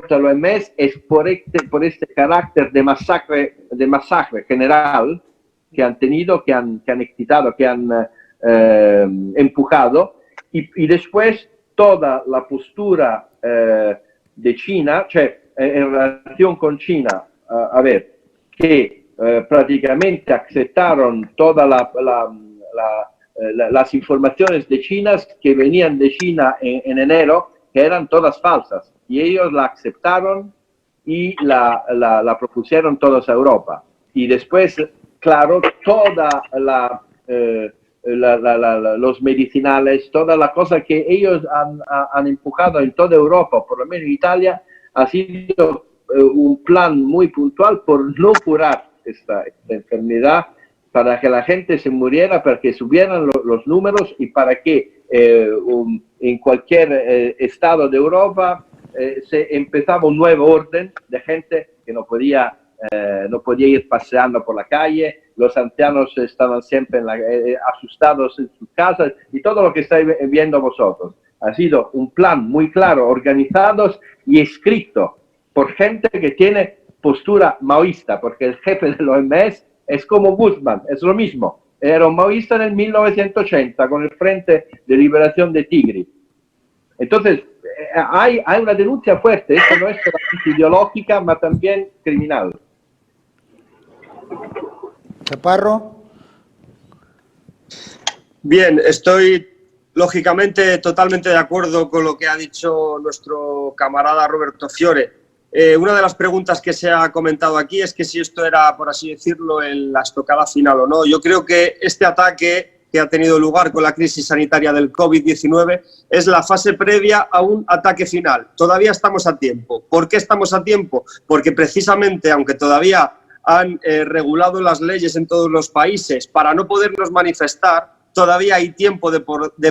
el OMS es por este carácter de masacre general que han tenido, que han excitado, que han empujado, y después toda la postura de China, en relación con China, que prácticamente aceptaron todas las informaciones de China que venían de China en enero, que eran todas falsas, y ellos la aceptaron y la propusieron todos a Europa. Y después, claro, toda los medicinales, toda la cosa que ellos han empujado en toda Europa, por lo menos en Italia, ha sido un plan muy puntual por no curar esta enfermedad, para que la gente se muriera, para que subieran los números y para que en cualquier estado de Europa se empezaba un nuevo orden de gente que no podía ir paseando por la calle, los ancianos estaban siempre asustados en sus casas, y todo lo que estáis viendo vosotros. Ha sido un plan muy claro, organizado y escrito por gente que tiene postura maoísta, porque el jefe del OMS es como Guzmán, es lo mismo. Era un maoísta en el 1980 con el Frente de Liberación de Tigre. Entonces, hay una denuncia fuerte, esto no es solamente ideológica, pero también criminal. Chaparro. Bien, estoy lógicamente totalmente de acuerdo con lo que ha dicho nuestro camarada Roberto Fiore. Una de las preguntas que se ha comentado aquí es que si esto era, por así decirlo, la estocada final o no. Yo creo que este ataque que ha tenido lugar con la crisis sanitaria del COVID-19 es la fase previa a un ataque final. Todavía estamos a tiempo. ¿Por qué estamos a tiempo? Porque precisamente, aunque todavía han regulado las leyes en todos los países para no podernos manifestar, todavía hay tiempo de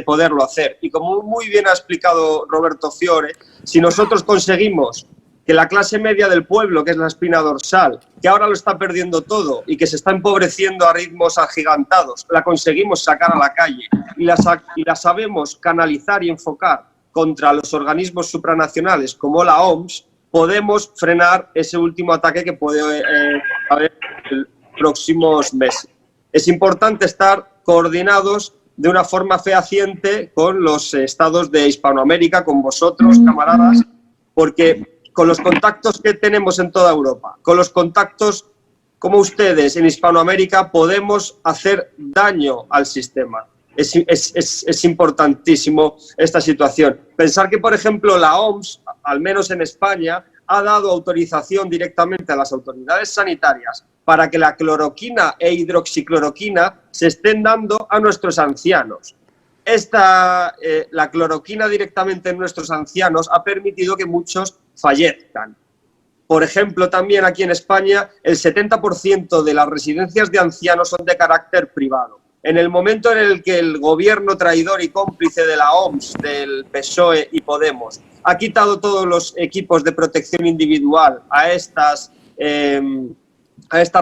poderlo hacer. Y como muy bien ha explicado Roberto Fiore, si nosotros conseguimos que la clase media del pueblo, que es la espina dorsal, que ahora lo está perdiendo todo y que se está empobreciendo a ritmos agigantados, la conseguimos sacar a la calle y la sabemos canalizar y enfocar contra los organismos supranacionales como la OMS, podemos frenar ese último ataque que puede haber en los próximos meses. Es importante estar coordinados de una forma fehaciente con los estados de Hispanoamérica, con vosotros, camaradas, porque con los contactos que tenemos en toda Europa, con los contactos como ustedes en Hispanoamérica, podemos hacer daño al sistema. Es importantísimo esta situación. Pensar que, por ejemplo, la OMS, al menos en España, ha dado autorización directamente a las autoridades sanitarias para que la cloroquina e hidroxicloroquina se estén dando a nuestros ancianos. La cloroquina directamente en nuestros ancianos ha permitido que muchos fallezcan. Por ejemplo, también aquí en España, el 70% de las residencias de ancianos son de carácter privado. En el momento en el que el gobierno traidor y cómplice de la OMS, del PSOE y Podemos, ha quitado todos los equipos de protección individual a estas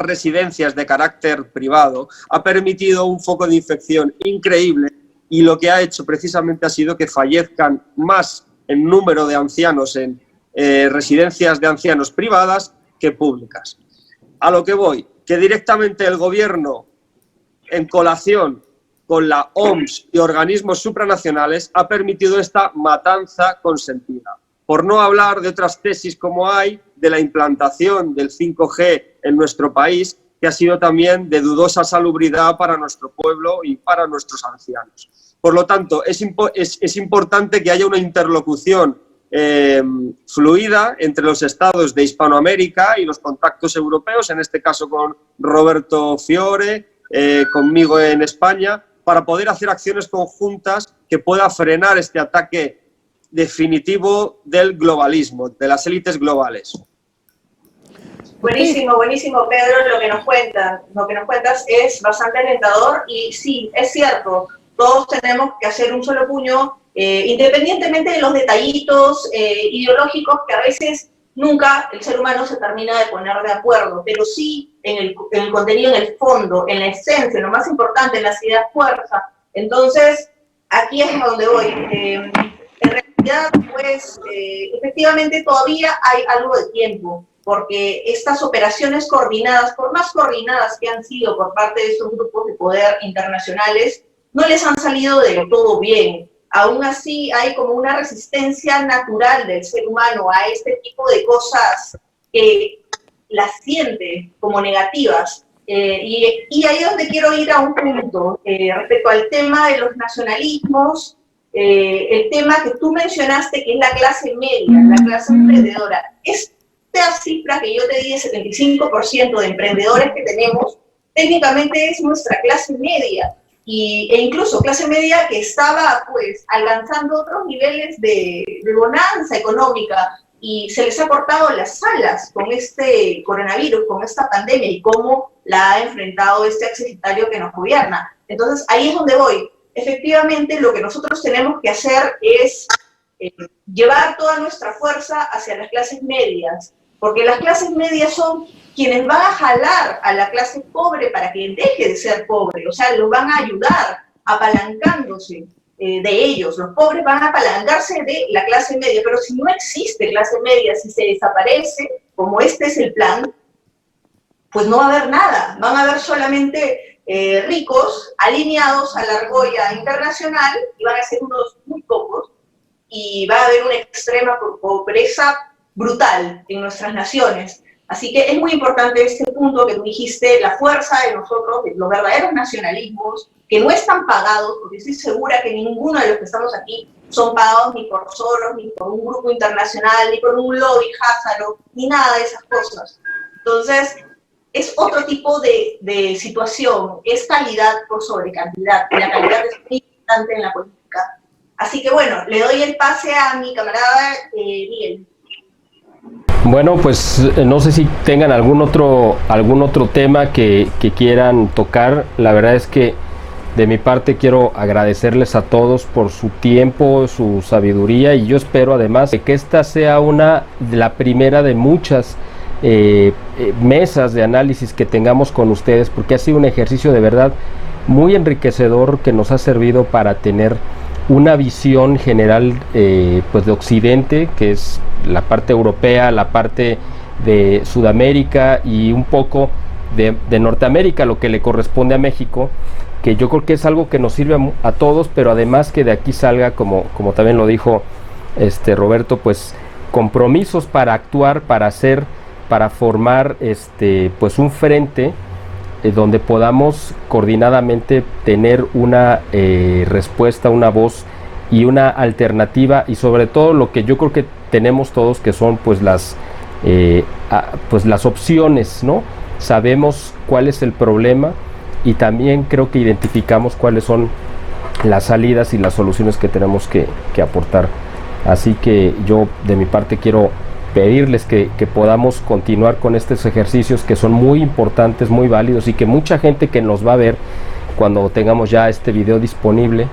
residencias de carácter privado, ha permitido un foco de infección increíble, y lo que ha hecho precisamente ha sido que fallezcan más en número de ancianos en residencias de ancianos privadas que públicas. A lo que voy, que directamente el gobierno, en colación con la OMS y organismos supranacionales, ha permitido esta matanza consentida. Por no hablar de otras tesis como hay de la implantación del 5G en nuestro país, que ha sido también de dudosa salubridad para nuestro pueblo y para nuestros ancianos. Por lo tanto, es importante que haya una interlocución fluida entre los estados de Hispanoamérica y los contactos europeos, en este caso con Roberto Fiore, conmigo en España, para poder hacer acciones conjuntas que puedan frenar este ataque definitivo del globalismo, de las élites globales. Buenísimo, buenísimo, Pedro, lo que nos cuentas es bastante alentador y sí, es cierto, todos tenemos que hacer un solo puño, independientemente de los detallitos ideológicos que a veces nunca el ser humano se termina de poner de acuerdo, pero sí en el contenido, en el fondo, en la esencia, lo más importante, en las ideas fuerza. Entonces, aquí es donde voy. En realidad, pues, efectivamente todavía hay algo de tiempo, porque estas operaciones coordinadas, por más coordinadas que han sido por parte de estos grupos de poder internacionales, no les han salido del todo bien. Aún así hay como una resistencia natural del ser humano a este tipo de cosas que las siente como negativas. Y ahí es donde quiero ir a un punto respecto al tema de los nacionalismos, el tema que tú mencionaste, que es la clase media, la clase emprendedora. Esta cifra que yo te di de 75% de emprendedores que tenemos, técnicamente es nuestra clase media. E incluso clase media que estaba pues alcanzando otros niveles de bonanza económica, y se les ha cortado las alas con este coronavirus, con esta pandemia y cómo la ha enfrentado este executario que nos gobierna. Entonces ahí es donde voy. Efectivamente lo que nosotros tenemos que hacer es llevar toda nuestra fuerza hacia las clases medias, porque las clases medias son quienes van a jalar a la clase pobre para que deje de ser pobre, o sea, los van a ayudar apalancándose de ellos. Los pobres van a apalancarse de la clase media, pero si no existe clase media, si se desaparece, como este es el plan, pues no va a haber nada, van a haber solamente ricos alineados a la argolla internacional, y van a ser unos muy pocos, y va a haber una extrema pobreza brutal en nuestras naciones. Así que es muy importante este punto que tú dijiste, la fuerza de nosotros, de los verdaderos nacionalismos, que no están pagados, porque estoy segura que ninguno de los que estamos aquí son pagados ni por Soros, ni por un grupo internacional, ni por un lobby Házaro, ni nada de esas cosas. Entonces, es otro tipo de situación, es calidad por sobre cantidad, y la calidad es muy importante en la política. Así que bueno, le doy el pase a mi camarada Miguel. Bueno, pues no sé si tengan algún otro tema que quieran tocar. La verdad es que de mi parte quiero agradecerles a todos por su tiempo, su sabiduría, y yo espero además que esta sea la primera de muchas mesas de análisis que tengamos con ustedes, porque ha sido un ejercicio de verdad muy enriquecedor que nos ha servido para tener una visión general pues de Occidente, que es la parte europea, la parte de Sudamérica y un poco de Norteamérica, lo que le corresponde a México, que yo creo que es algo que nos sirve a todos, pero además que de aquí salga, como también lo dijo Roberto, pues compromisos para actuar, para hacer, para formar pues un frente donde podamos coordinadamente tener una respuesta, una voz y una alternativa, y sobre todo lo que yo creo que tenemos todos, que son pues las opciones, ¿no? Sabemos cuál es el problema y también creo que identificamos cuáles son las salidas y las soluciones que tenemos que aportar. Así que yo de mi parte quiero pedirles que podamos continuar con estos ejercicios que son muy importantes, muy válidos, y que mucha gente que nos va a ver cuando tengamos ya este video disponible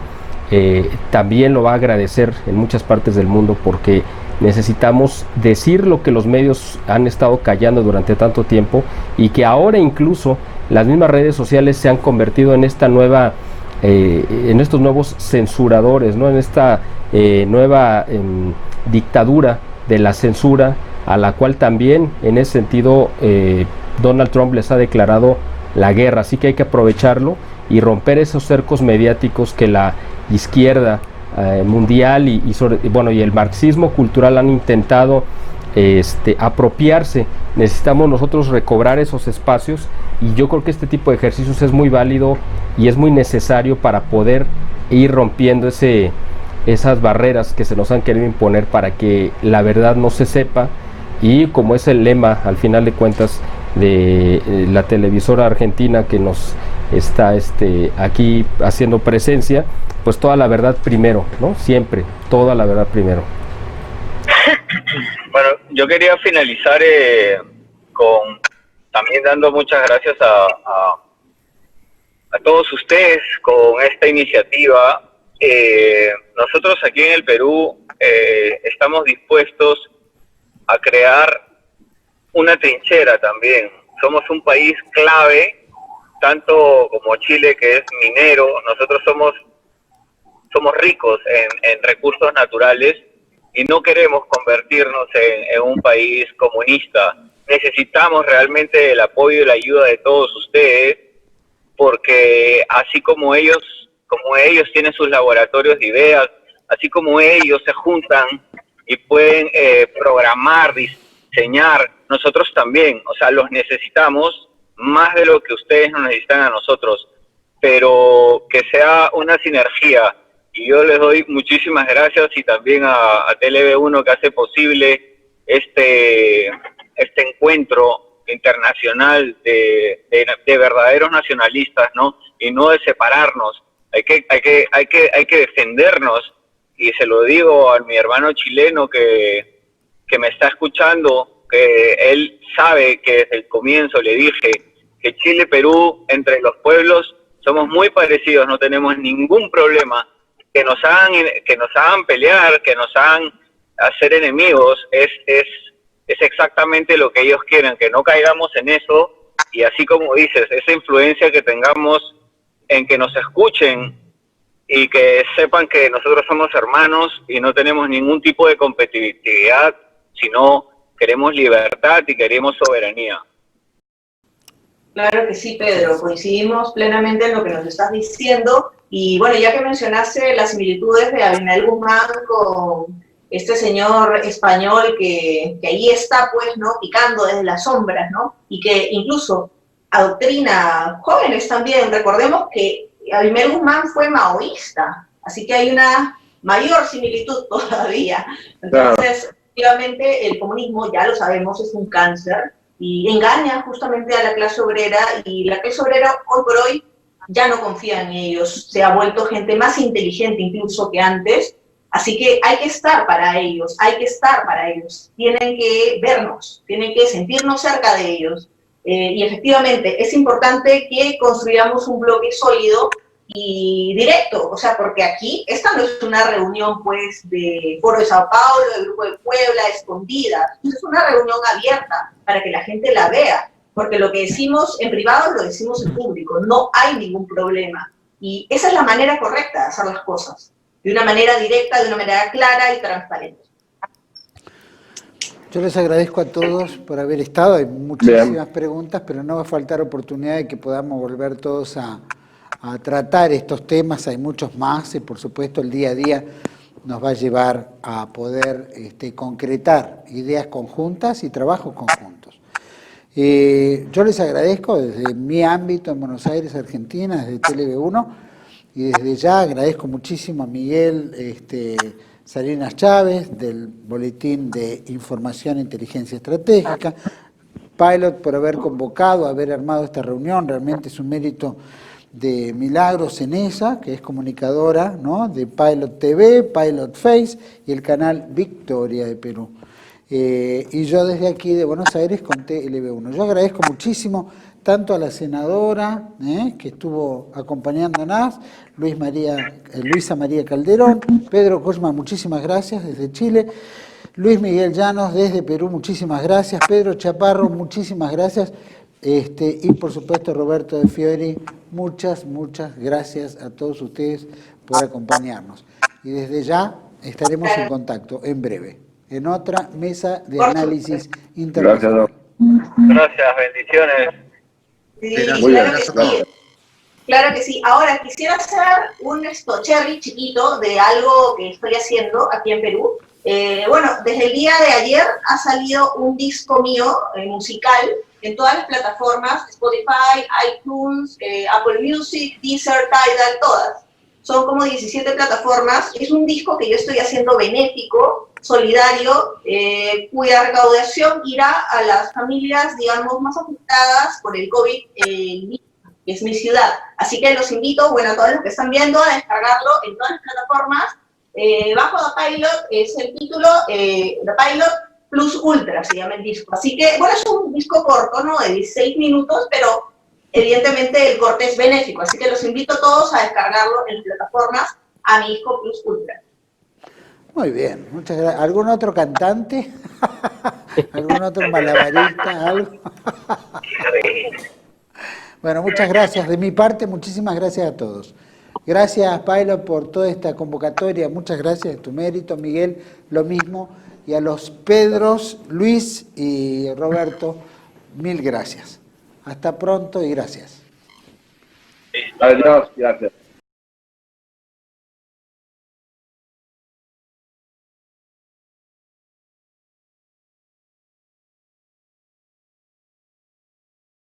también lo va a agradecer en muchas partes del mundo, porque necesitamos decir lo que los medios han estado callando durante tanto tiempo, y que ahora incluso las mismas redes sociales se han convertido en esta nueva en estos nuevos censuradores, ¿no? En esta nueva dictadura de la censura, a la cual también en ese sentido Donald Trump les ha declarado la guerra. Así que hay que aprovecharlo y romper esos cercos mediáticos que la izquierda mundial y el marxismo cultural han intentado apropiarse. Necesitamos nosotros recobrar esos espacios, y yo creo que este tipo de ejercicios es muy válido y es muy necesario para poder ir rompiendo esas barreras que se nos han querido imponer para que la verdad no se sepa. Y como es el lema al final de cuentas de la televisora argentina que nos está aquí haciendo presencia, pues toda la verdad primero, ¿no? Siempre, toda la verdad primero. Bueno, yo quería finalizar con también dando muchas gracias a todos ustedes con esta iniciativa. Nosotros aquí en el Perú estamos dispuestos a crear una trinchera también. Somos un país clave, tanto como Chile, que es minero. Nosotros somos ricos en recursos naturales y no queremos convertirnos en un país comunista. Necesitamos realmente el apoyo y la ayuda de todos ustedes, porque así como ellos tienen sus laboratorios de ideas, así como ellos se juntan y pueden programar, diseñar, nosotros también, o sea, los necesitamos más de lo que ustedes nos necesitan a nosotros, pero que sea una sinergia. Y yo les doy muchísimas gracias, y también a TLV1 que hace posible este encuentro internacional de verdaderos nacionalistas, ¿no? Y no de separarnos. Hay que defendernos, y se lo digo a mi hermano chileno que me está escuchando, que él sabe que desde el comienzo le dije que Chile y Perú, entre los pueblos, somos muy parecidos, no tenemos ningún problema. Que nos hagan pelear, que nos hagan hacer enemigos, es exactamente lo que ellos quieren, que no caigamos en eso. Y así como dices, esa influencia que tengamos en que nos escuchen y que sepan que nosotros somos hermanos y no tenemos ningún tipo de competitividad, sino queremos libertad y queremos soberanía. Claro que sí, Pedro, coincidimos plenamente en lo que nos estás diciendo. Y bueno, ya que mencionaste las similitudes de Abinadel Guzmán con este señor español que ahí está, pues, ¿no? Picando desde las sombras, ¿no? Y que incluso adoctrina jóvenes también. Recordemos que Abinadel Guzmán fue maoísta, así que hay una mayor similitud todavía. Entonces, efectivamente, el comunismo, ya lo sabemos, es un cáncer y engaña justamente a la clase obrera, y la clase obrera hoy por hoy ya no confía en ellos, se ha vuelto gente más inteligente incluso que antes, así que hay que estar para ellos, tienen que vernos, tienen que sentirnos cerca de ellos, y efectivamente es importante que construyamos un bloque sólido y directo, o sea, porque aquí esta no es una reunión pues de Foro de Sao Paulo, del Grupo de Puebla, escondida, es una reunión abierta para que la gente la vea, porque lo que decimos en privado lo decimos en público, no hay ningún problema. Y esa es la manera correcta de hacer las cosas, de una manera directa, de una manera clara y transparente. Yo les agradezco a todos por haber estado, hay muchísimas preguntas, pero no va a faltar oportunidad de que podamos volver todos a tratar estos temas, hay muchos más, y por supuesto el día a día nos va a llevar a poder concretar ideas conjuntas y trabajos conjuntos. Yo les agradezco desde mi ámbito en Buenos Aires, Argentina, desde TLV1, Y desde ya agradezco muchísimo a Miguel Salinas Chávez, del Boletín de Información e Inteligencia Estratégica, Pilot por haber convocado, haber armado esta reunión. Realmente es un mérito de Milagros Cenesa, que es comunicadora, ¿no?, de Pilot TV, Pilot Face y el canal Victoria de Perú. Y yo desde aquí de Buenos Aires con TLB1. Yo agradezco muchísimo tanto a la senadora que estuvo acompañándonos, Luisa María Calderón, Pedro Cosma, muchísimas gracias desde Chile, Luis Miguel Llanos desde Perú, muchísimas gracias, Pedro Chaparro, muchísimas gracias, y por supuesto Roberto de Fiori, muchas gracias a todos ustedes por acompañarnos. Y desde ya estaremos en contacto en breve, en otra mesa de análisis internacional. Gracias, bendiciones. Sí, Muy bien, claro que sí. Claro que sí. Ahora quisiera hacer un cherry chiquito de algo que estoy haciendo aquí en Perú. Bueno, desde el día de ayer ha salido un disco mío musical en todas las plataformas, Spotify, iTunes, Apple Music, Deezer, Tidal, todas. Son como 17 plataformas. Es un disco que yo estoy haciendo benéfico, solidario, cuya recaudación irá a las familias, digamos, más afectadas por el COVID, que es mi ciudad. Así que los invito, bueno, a todos los que están viendo, a descargarlo en todas las plataformas. Bajo The Pilot es el título, The Pilot Plus Ultra se llama el disco. Así que, bueno, es un disco corto, ¿no?, de 16 minutos, pero evidentemente el corte es benéfico. Así que los invito a todos a descargarlo en las plataformas a mi disco Plus Ultra. Muy bien, muchas gracias. ¿Algún otro cantante? ¿Algún otro malabarista? ¿Algo? Bueno, muchas gracias. De mi parte, muchísimas gracias a todos. Gracias, Pilot, por toda esta convocatoria. Muchas gracias, de tu mérito. Miguel, lo mismo. Y a los Pedros, Luis y Roberto, mil gracias. Hasta pronto y gracias. Adiós, gracias.